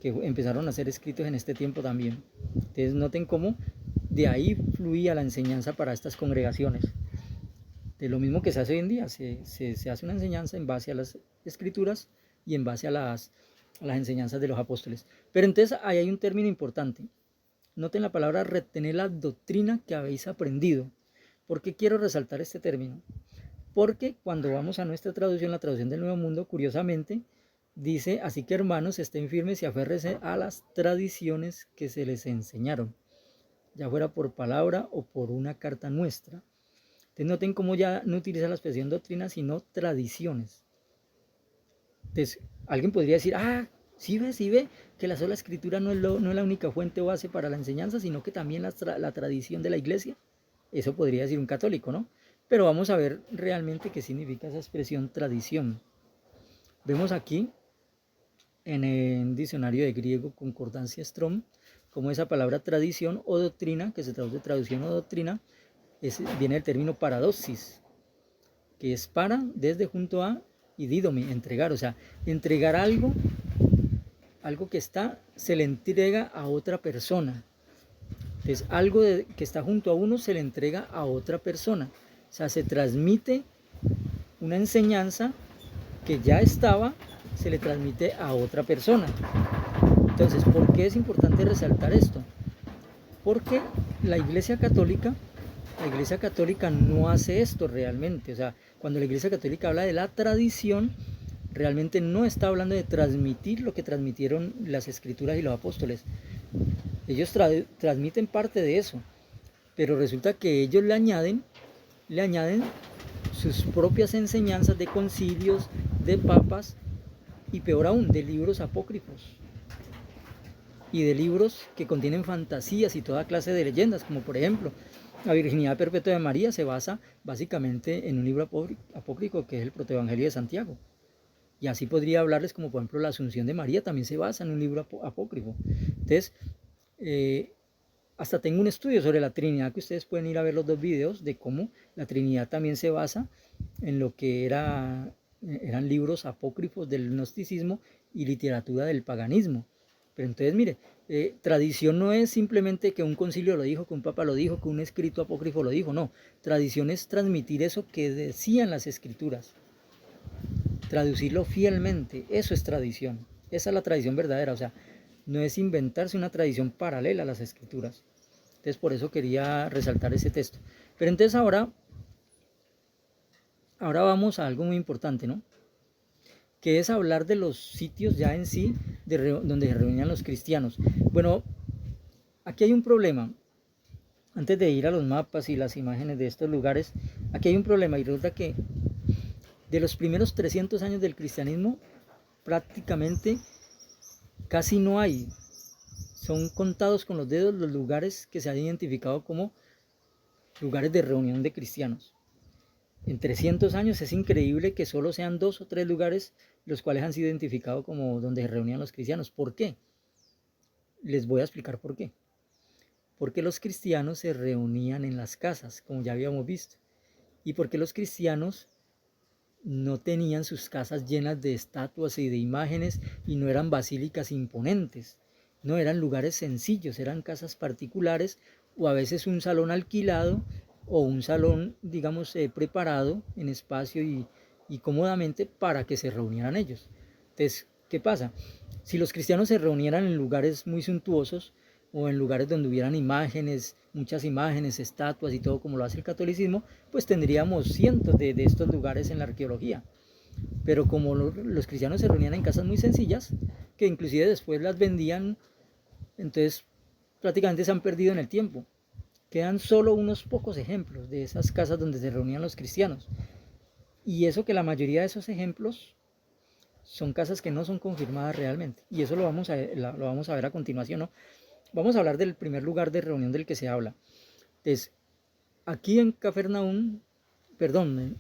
que empezaron a ser escritos en este tiempo también. Entonces noten cómo de ahí fluía la enseñanza para estas congregaciones. De lo mismo que se hace hoy en día, se hace una enseñanza en base a las escrituras y en base a las enseñanzas de los apóstoles. Pero entonces ahí hay un término importante. Noten la palabra retener la doctrina que habéis aprendido. ¿Por qué quiero resaltar este término? porque cuando vamos a nuestra traducción, la traducción del Nuevo Mundo, curiosamente, dice, así que hermanos, estén firmes y aférrense a las tradiciones que se les enseñaron, ya fuera por palabra o por una carta nuestra. Entonces noten cómo ya no utiliza la expresión doctrina, sino tradiciones. Entonces, alguien podría decir, sí ve, que la sola escritura no es la única fuente o base para la enseñanza, sino que también la tradición de la iglesia. Eso podría decir un católico, ¿no? Pero vamos a ver realmente qué significa esa expresión tradición. Vemos aquí en el diccionario de griego Concordancia Strong, como esa palabra tradición o doctrina, que se traduce traducción o doctrina, viene del término paradoxis, que es para, desde, junto a, y dídome, entregar. O sea, entregar algo que está, se le entrega a otra persona. Entonces, algo que está junto a uno se le entrega a otra persona. O sea, se transmite una enseñanza que ya estaba, se le transmite a otra persona. Entonces, ¿por qué es importante resaltar esto? Porque la Iglesia Católica no hace esto realmente. O sea, cuando la Iglesia Católica habla de la tradición, realmente no está hablando de transmitir lo que transmitieron las Escrituras y los apóstoles. Ellos transmiten parte de eso, pero resulta que ellos le añaden sus propias enseñanzas de concilios, de papas y peor aún, de libros apócrifos y de libros que contienen fantasías y toda clase de leyendas, como por ejemplo la virginidad perpetua de María se basa básicamente en un libro apócrifo que es el Protoevangelio de Santiago. Y así podría hablarles como por ejemplo la Asunción de María también se basa en un libro apócrifo. Entonces, hasta tengo un estudio sobre la Trinidad que ustedes pueden ir a ver los dos videos de cómo la Trinidad también se basa en lo que eran libros apócrifos del gnosticismo y literatura del paganismo. Pero entonces, mire, tradición no es simplemente que un concilio lo dijo, que un papa lo dijo, que un escrito apócrifo lo dijo, no. Tradición es transmitir eso que decían las escrituras, traducirlo fielmente, eso es tradición. Esa es la tradición verdadera, o sea, no es inventarse una tradición paralela a las escrituras. Entonces, por eso quería resaltar ese texto. Pero entonces ahora vamos a algo muy importante, ¿no? Que es hablar de los sitios ya en sí donde se reunían los cristianos. Bueno, aquí hay un problema. Antes de ir a los mapas y las imágenes de estos lugares, aquí hay un problema y resulta que de los primeros 300 años del cristianismo, prácticamente casi no hay. Son contados con los dedos los lugares que se han identificado como lugares de reunión de cristianos. En 300 años es increíble que solo sean 2 o 3 lugares los cuales han sido identificados como donde se reunían los cristianos. ¿Por qué? Les voy a explicar por qué. Porque los cristianos se reunían en las casas, como ya habíamos visto. Y porque los cristianos no tenían sus casas llenas de estatuas y de imágenes y no eran basílicas imponentes. No, eran lugares sencillos, eran casas particulares o a veces un salón alquilado o un salón, digamos, preparado en espacio y cómodamente para que se reunieran ellos. Entonces, ¿qué pasa? Si los cristianos se reunieran en lugares muy suntuosos o en lugares donde hubieran imágenes, muchas imágenes, estatuas y todo como lo hace el catolicismo, pues tendríamos cientos de estos lugares en la arqueología. Pero como los cristianos se reunían en casas muy sencillas, que inclusive después las vendían, entonces prácticamente se han perdido en el tiempo. Quedan solo unos pocos ejemplos de esas casas donde se reunían los cristianos. Y eso que la mayoría de esos ejemplos son casas que no son confirmadas realmente. Y eso lo vamos a ver a continuación, ¿no? Vamos a hablar del primer lugar de reunión del que se habla. Entonces, aquí en Cafarnaúm, perdón,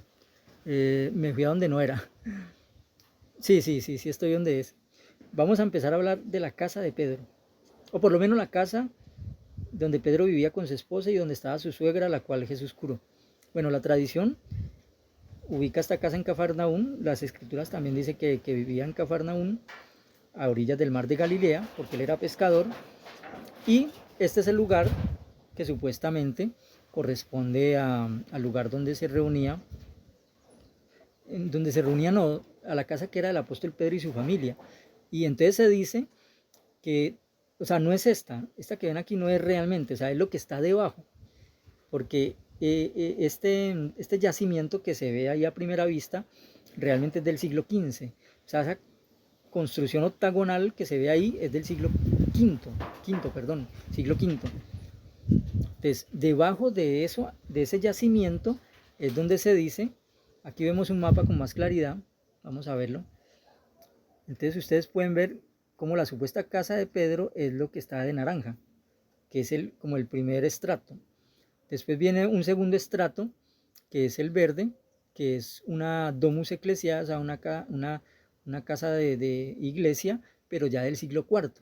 me fui a donde no era. Sí, estoy donde es. Vamos a empezar a hablar de la casa de Pedro. O por lo menos la casa donde Pedro vivía con su esposa y donde estaba su suegra, la cual Jesús curó. Bueno, la tradición ubica esta casa en Cafarnaúm. Las escrituras también dicen que vivía en Cafarnaúm, a orillas del mar de Galilea, porque él era pescador. Y este es el lugar que supuestamente corresponde al lugar donde se reunía, no, a la casa que era del apóstol Pedro y su familia. Y entonces se dice que, o sea, no es esta que ven aquí no es realmente, o sea, es lo que está debajo, porque este yacimiento que se ve ahí a primera vista realmente es del siglo XV. O sea, esa construcción octagonal que se ve ahí es del siglo siglo V. Entonces, debajo de eso, de ese yacimiento, es donde se dice, aquí vemos un mapa con más claridad, vamos a verlo. Entonces ustedes pueden ver cómo la supuesta casa de Pedro es lo que está de naranja, que es como el primer estrato. Después viene un segundo estrato, que es el verde, que es una domus ecclesiae, o sea, una casa de iglesia, pero ya del siglo IV.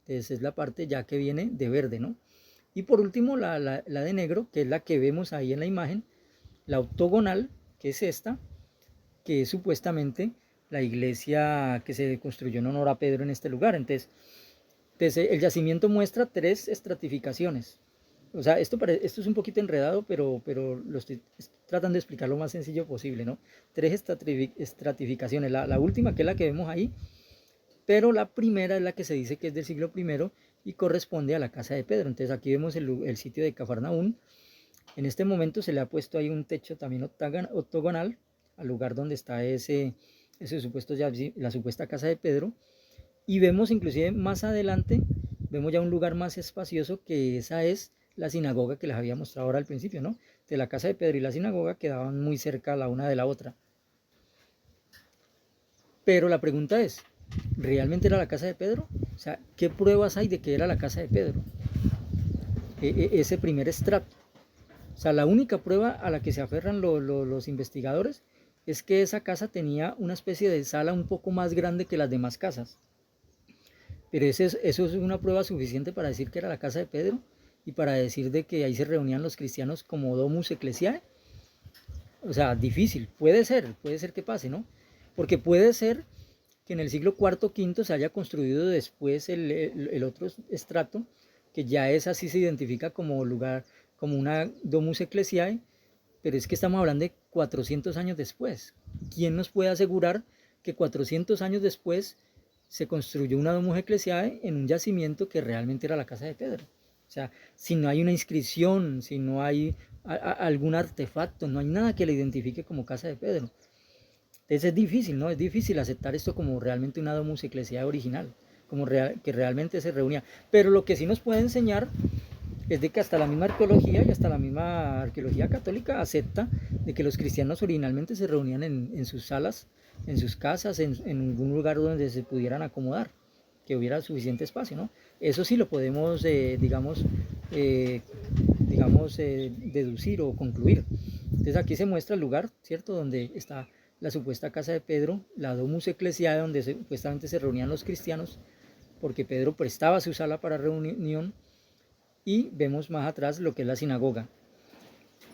Entonces es la parte ya que viene de verde, ¿no? Y por último la de negro, que es la que vemos ahí en la imagen, la octogonal, que es esta, que es supuestamente la iglesia que se construyó en honor a Pedro en este lugar. Entonces el yacimiento muestra 3 estratificaciones. O sea, esto es un poquito enredado, pero lo estoy tratando de explicar lo más sencillo posible, ¿no? 3 estratificaciones. La última, que es la que vemos ahí, pero la primera es la que se dice que es del siglo I y corresponde a la casa de Pedro. Entonces aquí vemos el sitio de Cafarnaún. En este momento se le ha puesto ahí un techo también octogonal al lugar donde está ese supuesto, la supuesta casa de Pedro. Y vemos inclusive más adelante, vemos ya un lugar más espacioso, que esa es la sinagoga que les había mostrado ahora al principio, ¿no? De la casa de Pedro y la sinagoga quedaban muy cerca la una de la otra. Pero la pregunta es, ¿realmente era la casa de Pedro? O sea, ¿qué pruebas hay de que era la casa de Pedro? Ese primer estrato. O sea, la única prueba a la que se aferran los investigadores es que esa casa tenía una especie de sala un poco más grande que las demás casas. Pero eso es una prueba suficiente para decir que era la casa de Pedro y para decir de que ahí se reunían los cristianos como domus ecclesiae. O sea, difícil, puede ser que pase, ¿no? Porque puede ser que en el siglo IV, V se haya construido después el otro estrato, que ya es así, se identifica como lugar, como una domus ecclesiae, pero es que estamos hablando de 400 años después. ¿Quién nos puede asegurar que 400 años después se construyó una domus ecclesiae en un yacimiento que realmente era la casa de Pedro? O sea, si no hay una inscripción, si no hay algún artefacto, no hay nada que le identifique como casa de Pedro. Entonces es difícil, ¿no? Es difícil aceptar esto como realmente una domus ecclesiae original, como que realmente se reunía. Pero lo que sí nos puede enseñar es de que hasta la misma arqueología y hasta la misma arqueología católica acepta de que los cristianos originalmente se reunían en sus salas, en sus casas, en algún lugar donde se pudieran acomodar, que hubiera suficiente espacio, ¿no? Eso sí lo podemos, deducir o concluir. Entonces aquí se muestra el lugar, ¿cierto?, donde está la supuesta casa de Pedro, la domus ecclesiae, donde supuestamente se reunían los cristianos, porque Pedro prestaba su sala para reunión, y vemos más atrás lo que es la sinagoga.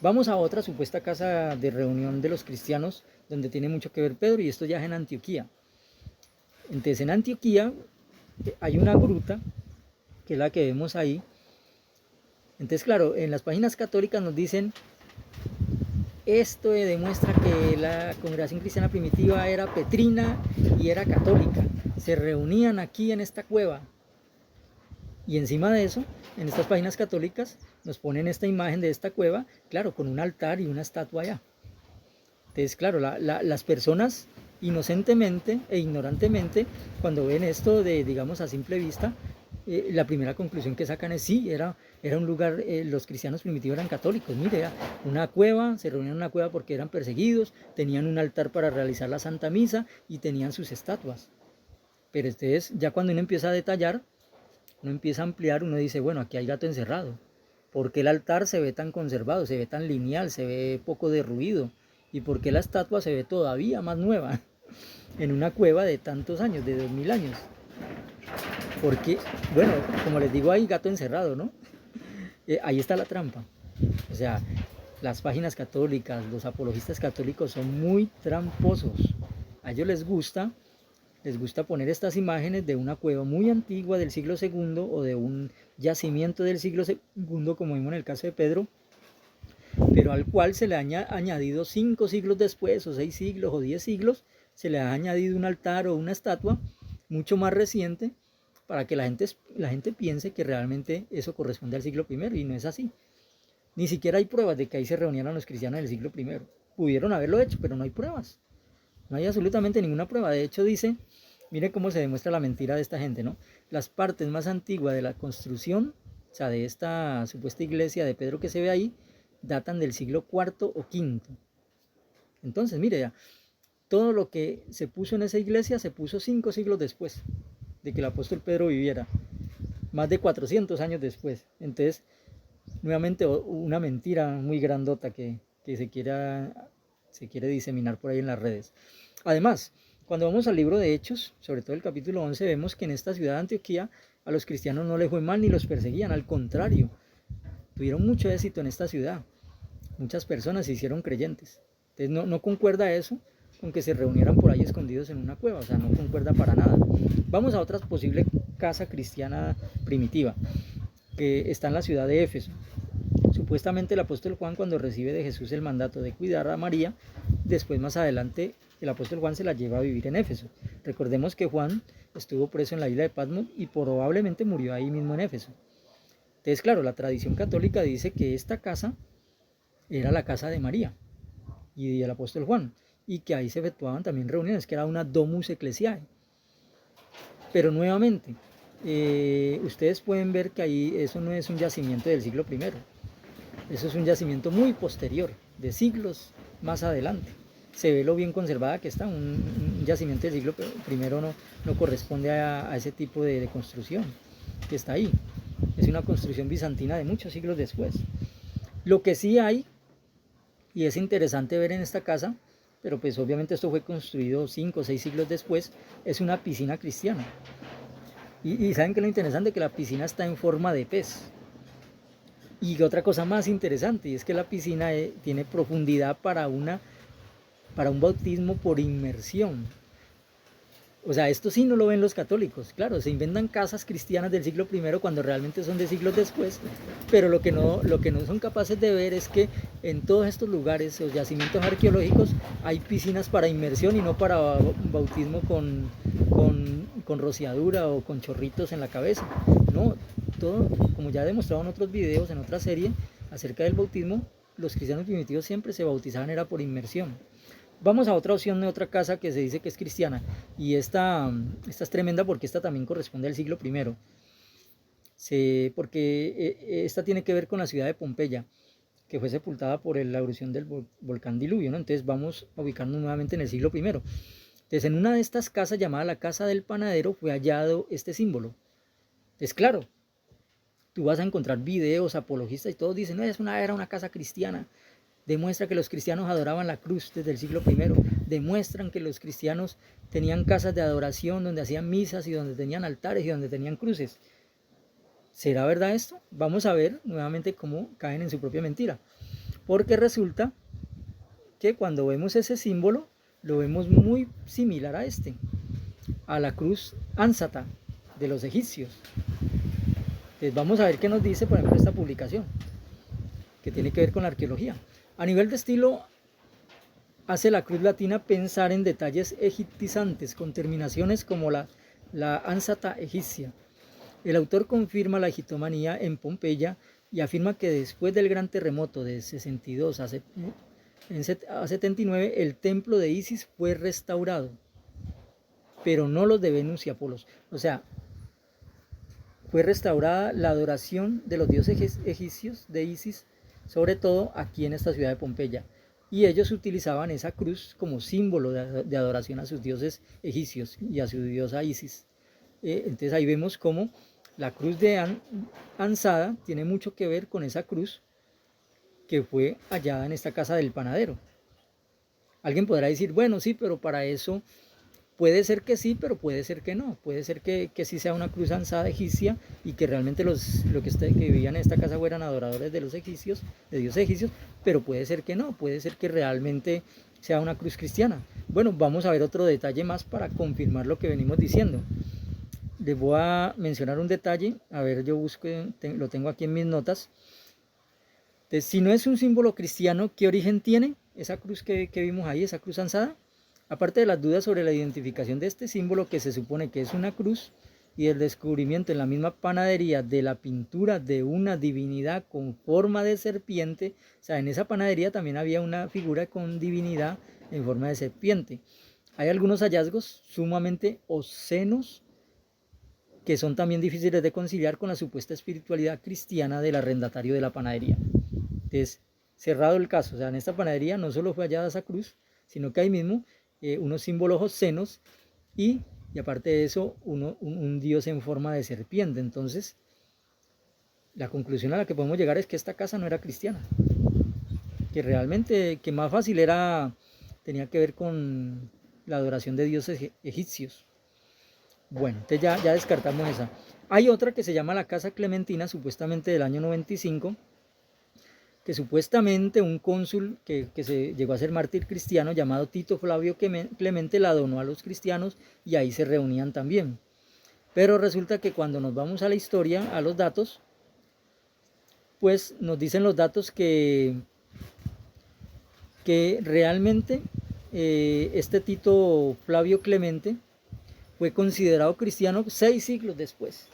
Vamos a otra supuesta casa de reunión de los cristianos, donde tiene mucho que ver Pedro, y esto ya es en Antioquía. Entonces en Antioquía hay una gruta, que es la que vemos ahí. Entonces, claro, en las páginas católicas nos dicen, esto demuestra que la congregación cristiana primitiva era petrina y era católica. Se reunían aquí en esta cueva. Y encima de eso, en estas páginas católicas, nos ponen esta imagen de esta cueva, claro, con un altar y una estatua allá. Entonces, claro, las personas inocentemente e ignorantemente, cuando ven esto digamos, a simple vista, la primera conclusión que sacan es sí, era un lugar, los cristianos primitivos eran católicos. Mire, una cueva, se reunían en una cueva porque eran perseguidos, tenían un altar para realizar la Santa Misa y tenían sus estatuas. Pero entonces, ya cuando uno empieza a detallar, uno empieza a ampliar, uno dice, bueno, aquí hay gato encerrado. ¿Por qué el altar se ve tan conservado, se ve tan lineal, se ve poco derruido? ¿Y por qué la estatua se ve todavía más nueva en una cueva de tantos años, de 2000 años? Porque, bueno, como les digo, hay gato encerrado, ¿no? Ahí está la trampa. O sea, las páginas católicas, los apologistas católicos son muy tramposos. A ellos les gusta poner estas imágenes de una cueva muy antigua del siglo II o de un yacimiento del siglo II, como vimos en el caso de Pedro, pero al cual se le ha añadido 5 siglos después, o 6 siglos, o 10 siglos, se le ha añadido un altar o una estatua mucho más reciente, para que la gente piense que realmente eso corresponde al siglo I, y no es así. Ni siquiera hay pruebas de que ahí se reunieran los cristianos del siglo I. Pudieron haberlo hecho, pero no hay pruebas. No hay absolutamente ninguna prueba. De hecho dice, mire cómo se demuestra la mentira de esta gente, ¿no? Las partes más antiguas de la construcción, o sea, de esta supuesta iglesia de Pedro que se ve ahí, datan del siglo IV o V. Entonces, mire ya, todo lo que se puso en esa iglesia se puso 5 siglos después de que el apóstol Pedro viviera, más de 400 años después. Entonces, nuevamente una mentira muy grandota que se quiere diseminar por ahí en las redes. Además, cuando vamos al libro de Hechos, sobre todo el capítulo 11, vemos que en esta ciudad de Antioquía a los cristianos no les fue mal ni los perseguían, al contrario, tuvieron mucho éxito en esta ciudad. Muchas personas se hicieron creyentes. Entonces no concuerda eso con que se reunieran por ahí escondidos en una cueva, o sea, no concuerda para nada. Vamos a otra posible casa cristiana primitiva, que está en la ciudad de Éfeso. Supuestamente el apóstol Juan, cuando recibe de Jesús el mandato de cuidar a María, después más adelante el apóstol Juan se la lleva a vivir en Éfeso. Recordemos que Juan estuvo preso en la isla de Patmos y probablemente murió ahí mismo en Éfeso. Entonces, claro, la tradición católica dice que esta casa era la casa de María y del apóstol Juan, y que ahí se efectuaban también reuniones, que era una domus ecclesiae. Pero nuevamente, ustedes pueden ver que ahí eso no es un yacimiento del siglo I, eso es un yacimiento muy posterior, de siglos más adelante. Se ve lo bien conservada que está, un yacimiento del siglo I no corresponde a ese tipo de construcción que está ahí. Es una construcción bizantina de muchos siglos después. Lo que sí hay, y es interesante ver en esta casa, pero pues obviamente esto fue construido 5 o 6 siglos después, es una piscina cristiana. Y saben que lo interesante es que la piscina está en forma de pez. Y otra cosa más interesante, y es que la piscina tiene profundidad para un bautismo por inmersión. O sea, esto sí no lo ven los católicos. Claro, se inventan casas cristianas del siglo I cuando realmente son de siglos después, pero lo que no son capaces de ver es que en todos estos lugares, los yacimientos arqueológicos, hay piscinas para inmersión y no para bautismo con rociadura o con chorritos en la cabeza. No, todo, como ya he demostrado en otros videos, en otra serie acerca del bautismo, los cristianos primitivos siempre se bautizaban era por inmersión. Vamos a otra opción de otra casa que se dice que es cristiana, y esta es tremenda porque esta también corresponde al siglo I, porque esta tiene que ver con la ciudad de Pompeya, que fue sepultada por la erupción del volcán Diluvio, ¿no? Entonces vamos a ubicarnos nuevamente en el siglo I. Entonces, en una de estas casas llamada la casa del panadero fue hallado este símbolo. Entonces, claro, tú vas a encontrar videos, apologistas y todos dicen, no, era una casa cristiana. Demuestra que los cristianos adoraban la cruz desde el siglo I. Demuestran que los cristianos tenían casas de adoración donde hacían misas y donde tenían altares y donde tenían cruces. ¿Será verdad esto? Vamos a ver nuevamente cómo caen en su propia mentira. Porque resulta que cuando vemos ese símbolo, lo vemos muy similar a la cruz Ánsata de los egipcios. Entonces vamos a ver qué nos dice, por ejemplo, esta publicación, que tiene que ver con la arqueología. A nivel de estilo, hace la cruz latina pensar en detalles egiptizantes, con terminaciones como la ánsata egipcia. El autor confirma la egiptomanía en Pompeya y afirma que después del gran terremoto de 62 a 79, el templo de Isis fue restaurado, pero no los de Venus y Apolos. O sea, fue restaurada la adoración de los dioses egipcios de Isis, sobre todo aquí en esta ciudad de Pompeya, y ellos utilizaban esa cruz como símbolo de adoración a sus dioses egipcios y a su diosa Isis. Entonces ahí vemos cómo la cruz de Ansada tiene mucho que ver con esa cruz que fue hallada en esta casa del panadero. Alguien podrá decir, bueno, sí, pero para eso puede ser que sí, pero puede ser que no. Puede ser que sí sea una cruz ansada egipcia y que realmente que vivían en esta casa fueran adoradores de los egipcios, de dioses egipcios, pero puede ser que no, puede ser que realmente sea una cruz cristiana. Bueno, vamos a ver otro detalle más para confirmar lo que venimos diciendo. Les voy a mencionar un detalle, a ver, yo busco, lo tengo aquí en mis notas. Entonces, si no es un símbolo cristiano, ¿qué origen tiene esa cruz que vimos ahí, esa cruz ansada? Aparte de las dudas sobre la identificación de este símbolo, que se supone que es una cruz, y el descubrimiento en la misma panadería de la pintura de una divinidad con forma de serpiente. O sea, en esa panadería también había una figura con divinidad en forma de serpiente. Hay algunos hallazgos sumamente obscenos que son también difíciles de conciliar con la supuesta espiritualidad cristiana del arrendatario de la panadería. Entonces, cerrado el caso, o sea, en esta panadería no solo fue hallada esa cruz, sino que ahí mismo unos símbolos obscenos y aparte de eso, un dios en forma de serpiente. Entonces, la conclusión a la que podemos llegar es que esta casa no era cristiana, que realmente, que más fácil era, tenía que ver con la adoración de dioses egipcios. Bueno, entonces ya descartamos esa. Hay otra que se llama la Casa Clementina, supuestamente del año 95, que supuestamente un cónsul que se llegó a ser mártir cristiano llamado Tito Flavio Clemente la donó a los cristianos y ahí se reunían también. Pero resulta que cuando nos vamos a la historia, a los datos, pues nos dicen los datos que realmente este Tito Flavio Clemente fue considerado cristiano 6 siglos después.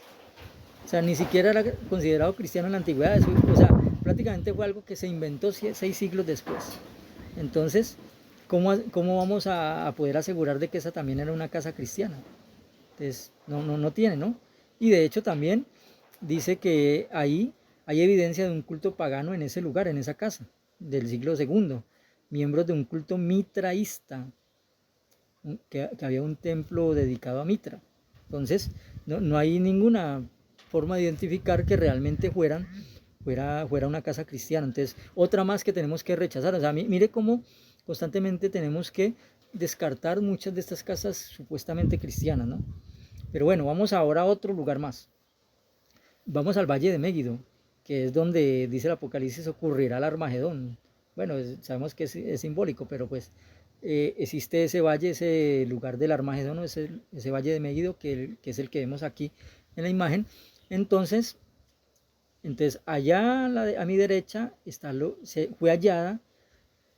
O sea, ni siquiera era considerado cristiano en la antigüedad. O sea, prácticamente fue algo que se inventó 6 siglos después. Entonces, ¿cómo vamos a poder asegurar de que esa también era una casa cristiana? Entonces, no tiene, ¿no? Y de hecho también dice que ahí hay evidencia de un culto pagano en ese lugar, en esa casa, del siglo II. Miembros de un culto mitraísta, que había un templo dedicado a Mitra. Entonces, no hay ninguna forma de identificar que realmente fuera una casa cristiana. Entonces, otra más que tenemos que rechazar. O sea, mire cómo constantemente tenemos que descartar muchas de estas casas supuestamente cristianas, ¿no? Pero bueno, vamos ahora a otro lugar más. Vamos al Valle de Megiddo, que es donde dice el Apocalipsis ocurrirá el Armagedón. Bueno, sabemos que es simbólico, pero pues existe ese valle, ese lugar del Armagedón, ese Valle de Megiddo, que es el que vemos aquí en la imagen. Entonces allá a mi derecha fue hallada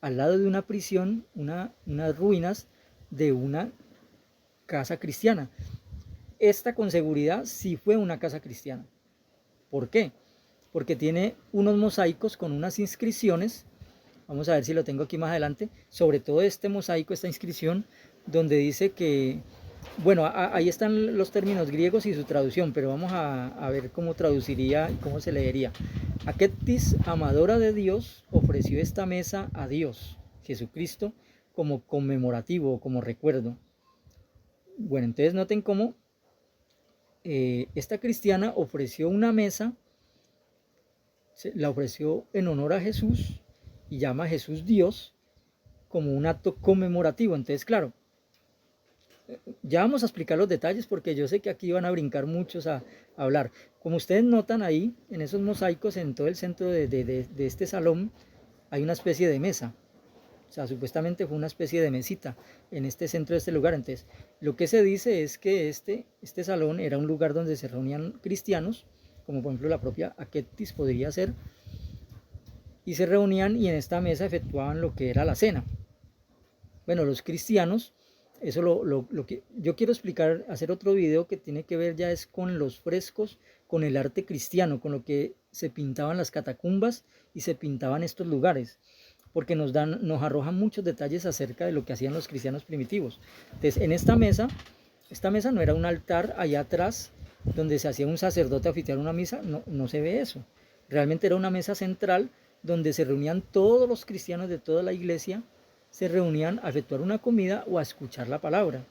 al lado de una prisión, unas ruinas de una casa cristiana. Esta con seguridad sí fue una casa cristiana. ¿Por qué? Porque tiene unos mosaicos con unas inscripciones. Vamos a ver si lo tengo aquí más adelante. Sobre todo este mosaico, esta inscripción, donde dice que, bueno, ahí están los términos griegos y su traducción, pero vamos a ver cómo traduciría y cómo se leería. Aquetis, amadora de Dios, ofreció esta mesa a Dios, Jesucristo, como conmemorativo, como recuerdo. Bueno, entonces noten cómo esta cristiana ofreció una mesa, la ofreció en honor a Jesús y llama a Jesús Dios como un acto conmemorativo. Entonces, claro, ya vamos a explicar los detalles porque yo sé que aquí van a brincar muchos a hablar. Como ustedes notan ahí, en esos mosaicos, en todo el centro de este salón, hay una especie de mesa. O sea, supuestamente fue una especie de mesita en este centro de este lugar. Entonces, lo que se dice es que este salón era un lugar donde se reunían cristianos, como por ejemplo la propia Aquetis podría ser, y se reunían y en esta mesa efectuaban lo que era la cena. Bueno, los cristianos, eso lo que yo quiero explicar, hacer otro video que tiene que ver ya es con los frescos, con el arte cristiano, con lo que se pintaban las catacumbas y se pintaban estos lugares, porque nos arrojan muchos detalles acerca de lo que hacían los cristianos primitivos. Entonces, en esta mesa no era un altar allá atrás donde se hacía un sacerdote a oficiar una misa, no se ve eso. Realmente era una mesa central donde se reunían todos los cristianos de toda la iglesia, se reunían a efectuar una comida o a escuchar la palabra.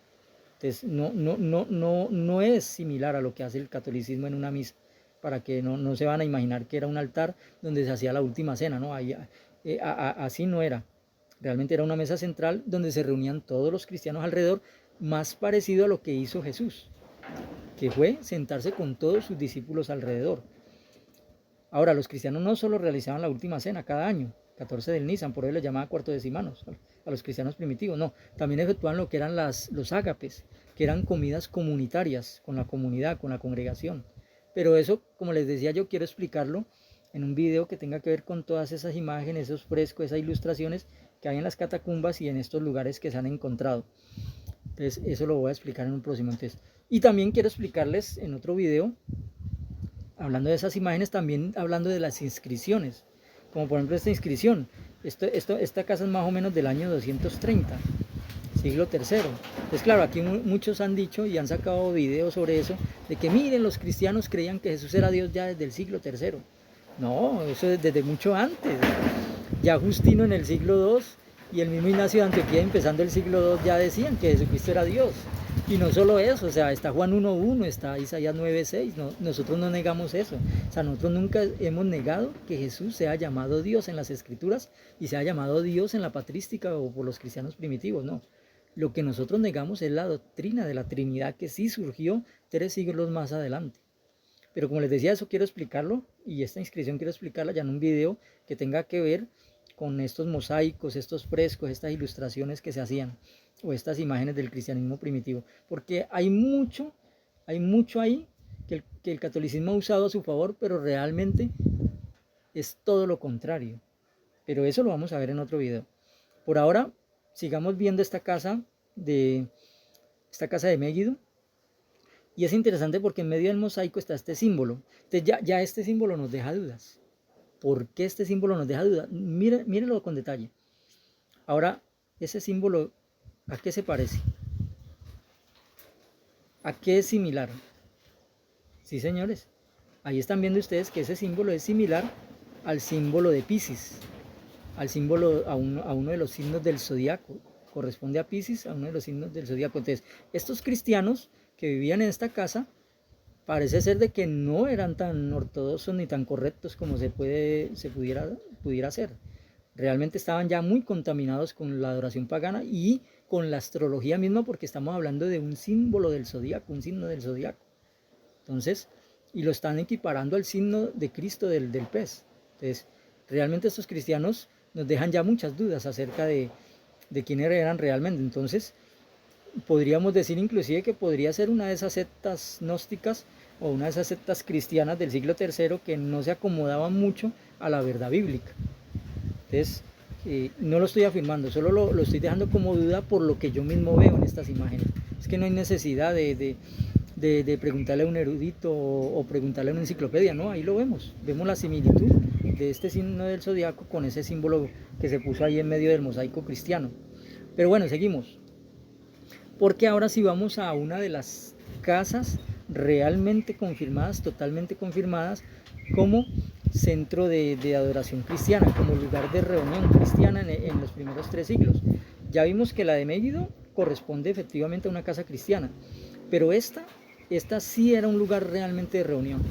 Entonces, no es similar a lo que hace el catolicismo en una misa, para que no se van a imaginar que era un altar donde se hacía la última cena, ¿no? Así no era. Realmente era una mesa central donde se reunían todos los cristianos alrededor, más parecido a lo que hizo Jesús, que fue sentarse con todos sus discípulos alrededor. Ahora, los cristianos no solo realizaban la última cena cada año, 14 del Nisan, por eso les llamaba cuartodecimanos a los cristianos primitivos, no, también efectuaban lo que eran los ágapes, que eran comidas comunitarias con la comunidad, con la congregación. Pero eso, como les decía, yo quiero explicarlo en un video que tenga que ver con todas esas imágenes, esos frescos, esas ilustraciones que hay en las catacumbas y en estos lugares que se han encontrado. Entonces eso lo voy a explicar en un próximo. Entonces, y también quiero explicarles en otro video, hablando de esas imágenes, también hablando de las inscripciones. Como por ejemplo esta inscripción. Esta casa es más o menos del año 230, siglo III. Entonces claro, aquí muchos han dicho y han sacado videos sobre eso, de que miren, los cristianos creían que Jesús era Dios ya desde el siglo III. No, eso es desde mucho antes. Ya Justino en el siglo II y el mismo Ignacio de Antioquía empezando el siglo II ya decían que Jesucristo era Dios. Y no solo eso, o sea, está Juan 1.1, está Isaías 9.6, no, nosotros no negamos eso. O sea, nosotros nunca hemos negado que Jesús sea llamado Dios en las Escrituras y sea llamado Dios en la patrística o por los cristianos primitivos, no. Lo que nosotros negamos es la doctrina de la Trinidad que sí surgió 3 siglos más adelante. Pero como les decía, eso quiero explicarlo y esta inscripción quiero explicarla ya en un video que tenga que ver con estos mosaicos, estos frescos, estas ilustraciones que se hacían o estas imágenes del cristianismo primitivo, porque hay mucho ahí que el catolicismo ha usado a su favor, pero realmente es todo lo contrario. Pero eso lo vamos a ver en otro video. Por ahora, sigamos viendo esta casa de Megiddo. Y es interesante porque en medio del mosaico está este símbolo. Entonces ya este símbolo nos deja dudas. ¿Por qué este símbolo nos deja dudas? Mírenlo con detalle. Ahora, ese símbolo, ¿a qué se parece? ¿A qué es similar? Sí, señores. Ahí están viendo ustedes que ese símbolo es similar al símbolo de Piscis, al símbolo, a uno de los signos del zodiaco. Corresponde a Piscis, a uno de los signos del zodiaco. Entonces, estos cristianos que vivían en esta casa, parece ser de que no eran tan ortodoxos ni tan correctos como se pudiera hacer. Realmente estaban ya muy contaminados con la adoración pagana y con la astrología misma, porque estamos hablando de un símbolo del zodiaco, un signo del zodiaco. Entonces, y lo están equiparando al signo de Cristo del pez. Entonces, realmente estos cristianos nos dejan ya muchas dudas acerca de quiénes eran realmente. Entonces, podríamos decir inclusive que podría ser una de esas sectas gnósticas o una de esas sectas cristianas del siglo III que no se acomodaban mucho a la verdad bíblica. Entonces, no lo estoy afirmando, solo lo estoy dejando como duda por lo que yo mismo veo en estas imágenes. Es que no hay necesidad de preguntarle a un erudito o preguntarle a una enciclopedia, no, ahí lo vemos la similitud de este signo del zodiaco con ese símbolo que se puso ahí en medio del mosaico cristiano. Pero bueno, seguimos. Porque ahora sí vamos a una de las casas realmente confirmadas, totalmente confirmadas, como centro de adoración cristiana, como lugar de reunión cristiana en los primeros 3 siglos. Ya vimos que la de Megiddo corresponde efectivamente a una casa cristiana, pero esta sí era un lugar realmente de reunión.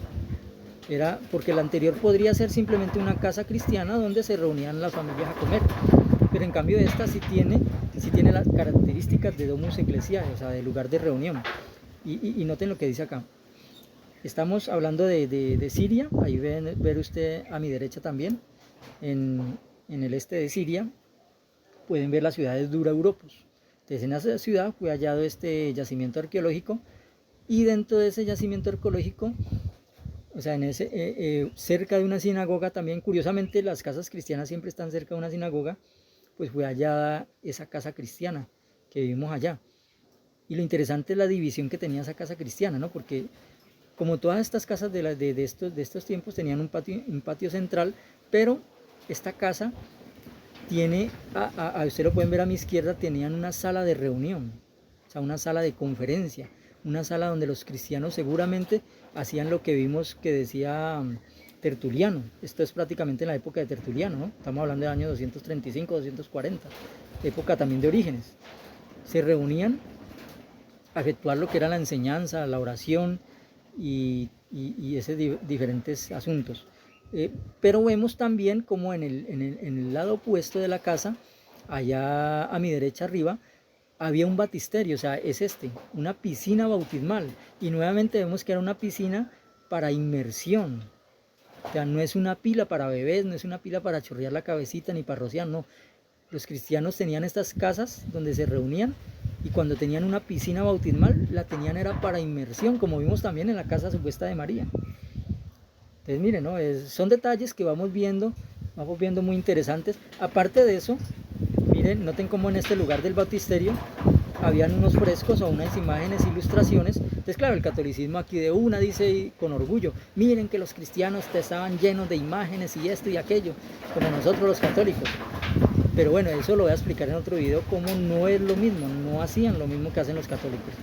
Era porque la anterior podría ser simplemente una casa cristiana donde se reunían las familias a comer, pero en cambio esta sí tiene las características de domus ecclesiae, o sea, de lugar de reunión. Y noten lo que dice acá. Estamos hablando de Siria, ahí ver usted a mi derecha también, en el este de Siria, pueden ver la ciudad de Dura Europos. Entonces en esa ciudad fue hallado este yacimiento arqueológico, y dentro de ese yacimiento arqueológico, o sea, cerca de una sinagoga también, curiosamente las casas cristianas siempre están cerca de una sinagoga, pues fue hallada esa casa cristiana que vimos allá. Y lo interesante es la división que tenía esa casa cristiana, ¿no? Porque como todas estas casas de estos tiempos tenían un patio central, pero esta casa tiene, usted lo pueden ver a mi izquierda, tenían una sala de reunión, o sea, una sala de conferencia, una sala donde los cristianos seguramente hacían lo que vimos que decía Tertuliano. Esto es prácticamente en la época de Tertuliano, ¿no? Estamos hablando del año 235, 240, época también de Orígenes. Se reunían a efectuar lo que era la enseñanza, la oración y esos diferentes asuntos. Pero vemos también como en el lado opuesto de la casa, allá a mi derecha arriba, había un baptisterio, o sea, es una piscina bautismal. Y nuevamente vemos que era una piscina para inmersión. O sea, no es una pila para bebés, no es una pila para chorrear la cabecita ni para rociar, no. Los cristianos tenían estas casas donde se reunían, y cuando tenían una piscina bautismal, la tenían era para inmersión, como vimos también en la casa supuesta de María. Entonces miren, ¿no? Son detalles que vamos viendo muy interesantes. Aparte de eso, miren, noten cómo en este lugar del baptisterio habían unos frescos o unas imágenes, ilustraciones. Entonces, claro, el catolicismo aquí de una dice con orgullo, miren que los cristianos estaban llenos de imágenes y esto y aquello, como nosotros los católicos. Pero bueno, eso lo voy a explicar en otro video, cómo no es lo mismo, no hacían lo mismo que hacen los católicos.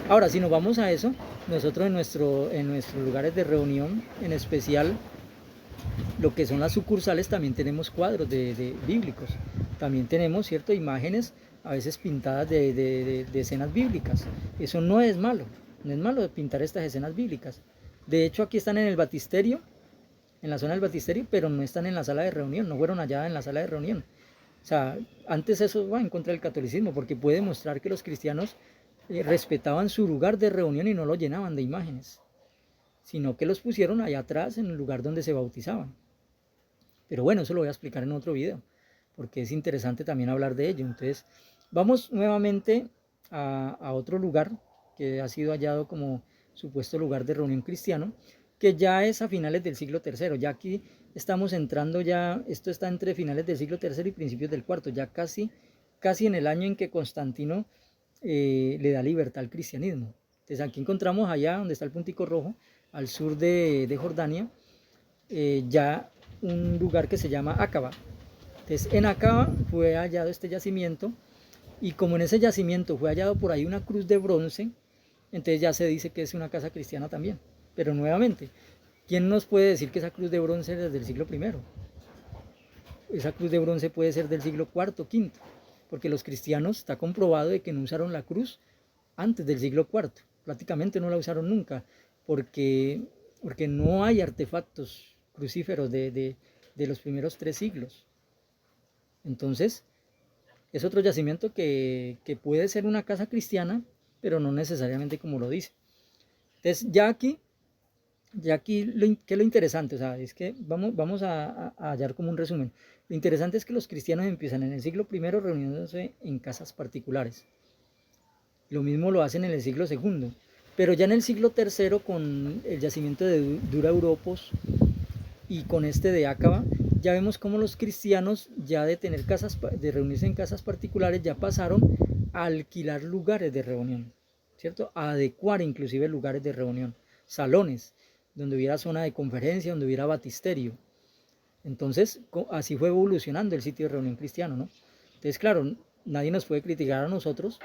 Ahora, si nos vamos a eso, nosotros en nuestros lugares de reunión, en especial lo que son las sucursales, también tenemos cuadros de bíblicos. También tenemos, ¿cierto?, imágenes a veces pintadas de escenas bíblicas. Eso no es malo, no es malo pintar estas escenas bíblicas. De hecho, aquí están en el baptisterio, en la zona del baptisterio, pero no están en la sala de reunión, no fueron allá en la sala de reunión. O sea, antes eso va en contra del catolicismo, porque puede mostrar que los cristianos respetaban su lugar de reunión y no lo llenaban de imágenes, sino que los pusieron allá atrás en el lugar donde se bautizaban. Pero bueno, eso lo voy a explicar en otro video, porque es interesante también hablar de ello. Entonces, vamos nuevamente a otro lugar que ha sido hallado como supuesto lugar de reunión cristiano, que ya es a finales del siglo III. Ya aquí estamos entrando ya, esto está entre finales del siglo III y principios del IV, ya casi en el año en que Constantino le da libertad al cristianismo. Entonces aquí encontramos allá donde está el puntico rojo, al sur de Jordania, ya un lugar que se llama Acaba. Entonces en Acaba fue hallado este yacimiento, y como en ese yacimiento fue hallado por ahí una cruz de bronce, entonces ya se dice que es una casa cristiana también. Pero nuevamente, ¿quién nos puede decir que esa cruz de bronce es del siglo I? Esa cruz de bronce puede ser del siglo IV, V, porque los cristianos está comprobado de que no usaron la cruz antes del siglo IV, prácticamente no la usaron nunca, porque no hay artefactos crucíferos de los primeros 3 siglos. Entonces, es otro yacimiento que puede ser una casa cristiana, pero no necesariamente como lo dice. Entonces, ya aquí ¿qué es lo interesante? O sea, es que vamos a hallar como un resumen. Lo interesante es que los cristianos empiezan en el siglo I reuniéndose en casas particulares. Lo mismo lo hacen en el siglo II. Pero ya en el siglo III, con el yacimiento de Dura Europos y con este de Acaba, ya vemos cómo los cristianos, ya de tener de reunirse en casas particulares, ya pasaron a alquilar lugares de reunión, ¿cierto? A adecuar inclusive lugares de reunión, salones, donde hubiera zona de conferencia, donde hubiera baptisterio. Entonces, así fue evolucionando el sitio de reunión cristiano, ¿no? Entonces, claro, nadie nos puede criticar a nosotros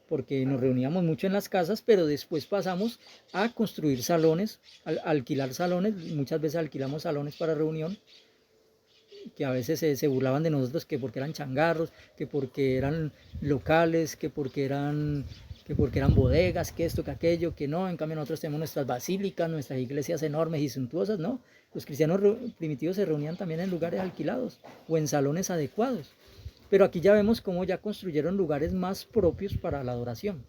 porque nos reuníamos mucho en las casas, pero después pasamos a construir salones, a alquilar salones. Muchas veces alquilamos salones para reunión, que a veces se burlaban de nosotros, que porque eran changarros, que porque eran locales, que porque eran bodegas, que esto, que aquello, que no. En cambio nosotros tenemos nuestras basílicas, nuestras iglesias enormes y suntuosas, ¿no? Los cristianos primitivos se reunían también en lugares alquilados o en salones adecuados. Pero aquí ya vemos cómo ya construyeron lugares más propios para la adoración.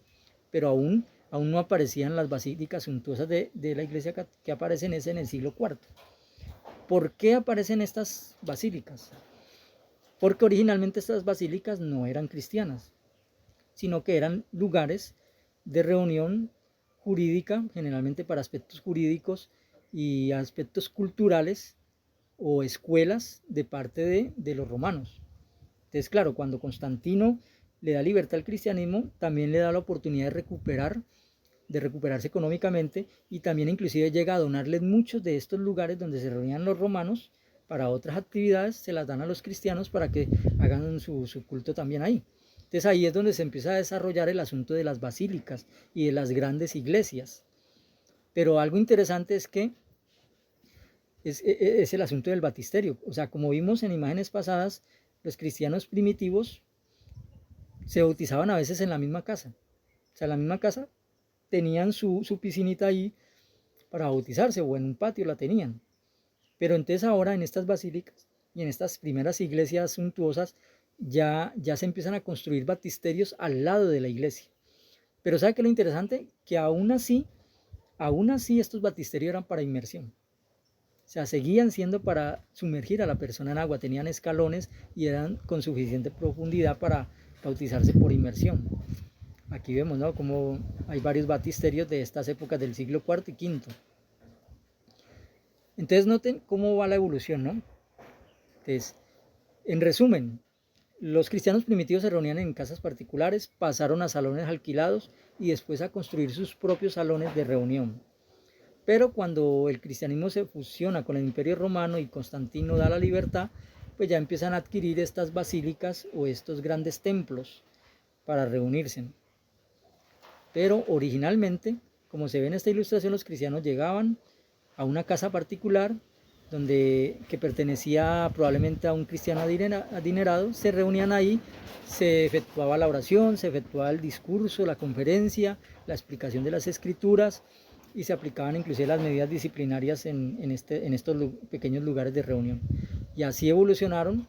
Pero aún no aparecían las basílicas suntuosas de la iglesia que aparecen en el siglo IV. ¿Por qué aparecen estas basílicas? Porque originalmente estas basílicas no eran cristianas, sino que eran lugares de reunión jurídica, generalmente para aspectos jurídicos y aspectos culturales, o escuelas de parte de los romanos. Entonces, claro, cuando Constantino le da libertad al cristianismo, también le da la oportunidad de recuperarse económicamente, y también inclusive llega a donarles muchos de estos lugares donde se reunían los romanos para otras actividades, se las dan a los cristianos para que hagan su culto también ahí. Entonces ahí es donde se empieza a desarrollar el asunto de las basílicas y de las grandes iglesias. Pero algo interesante es que es el asunto del baptisterio. O sea, como vimos en imágenes pasadas, los cristianos primitivos se bautizaban a veces en la misma casa. O sea, en la misma casa tenían su piscinita ahí para bautizarse, o en un patio la tenían. Pero entonces ahora en estas basílicas y en estas primeras iglesias suntuosas ya se empiezan a construir baptisterios al lado de la iglesia. Pero ¿sabe qué es lo interesante? Que aún así estos baptisterios eran para inmersión. O sea, seguían siendo para sumergir a la persona en agua, tenían escalones y eran con suficiente profundidad para bautizarse por inmersión. Aquí vemos, ¿no?, como hay varios baptisterios de estas épocas del siglo IV y V. Entonces noten cómo va la evolución, ¿no? Entonces, en resumen, Los cristianos primitivos se reunían en casas particulares, pasaron a salones alquilados y después a construir sus propios salones de reunión. Pero cuando el cristianismo se fusiona con el Imperio Romano y Constantino da la libertad, pues ya empiezan a adquirir estas basílicas o estos grandes templos para reunirse. Pero originalmente, como se ve en esta ilustración, los cristianos llegaban a una casa particular que pertenecía probablemente a un cristiano adinerado, se reunían ahí, se efectuaba la oración, se efectuaba el discurso, la conferencia, la explicación de las escrituras, y se aplicaban inclusive las medidas disciplinarias en estos pequeños lugares de reunión. Y así evolucionaron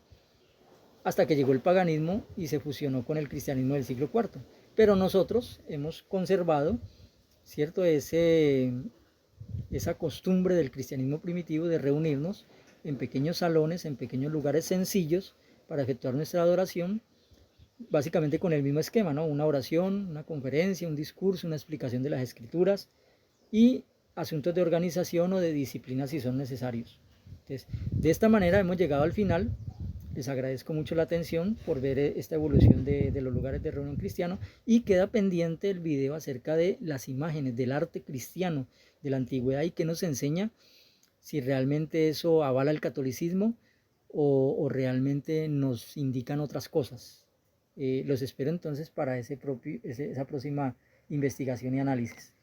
hasta que llegó el paganismo y se fusionó con el cristianismo del siglo IV. Pero nosotros hemos conservado, ¿cierto?, esa costumbre del cristianismo primitivo de reunirnos en pequeños salones, en pequeños lugares sencillos para efectuar nuestra adoración, básicamente con el mismo esquema, ¿no? Una oración, una conferencia, un discurso, una explicación de las escrituras y asuntos de organización o de disciplina si son necesarios. Entonces, de esta manera hemos llegado al final. Les agradezco mucho la atención por ver esta evolución de los lugares de reunión cristiano, y queda pendiente el video acerca de las imágenes del arte cristiano de la antigüedad y que nos enseña si realmente eso avala el catolicismo o realmente nos indican otras cosas. Los espero entonces para esa próxima investigación y análisis.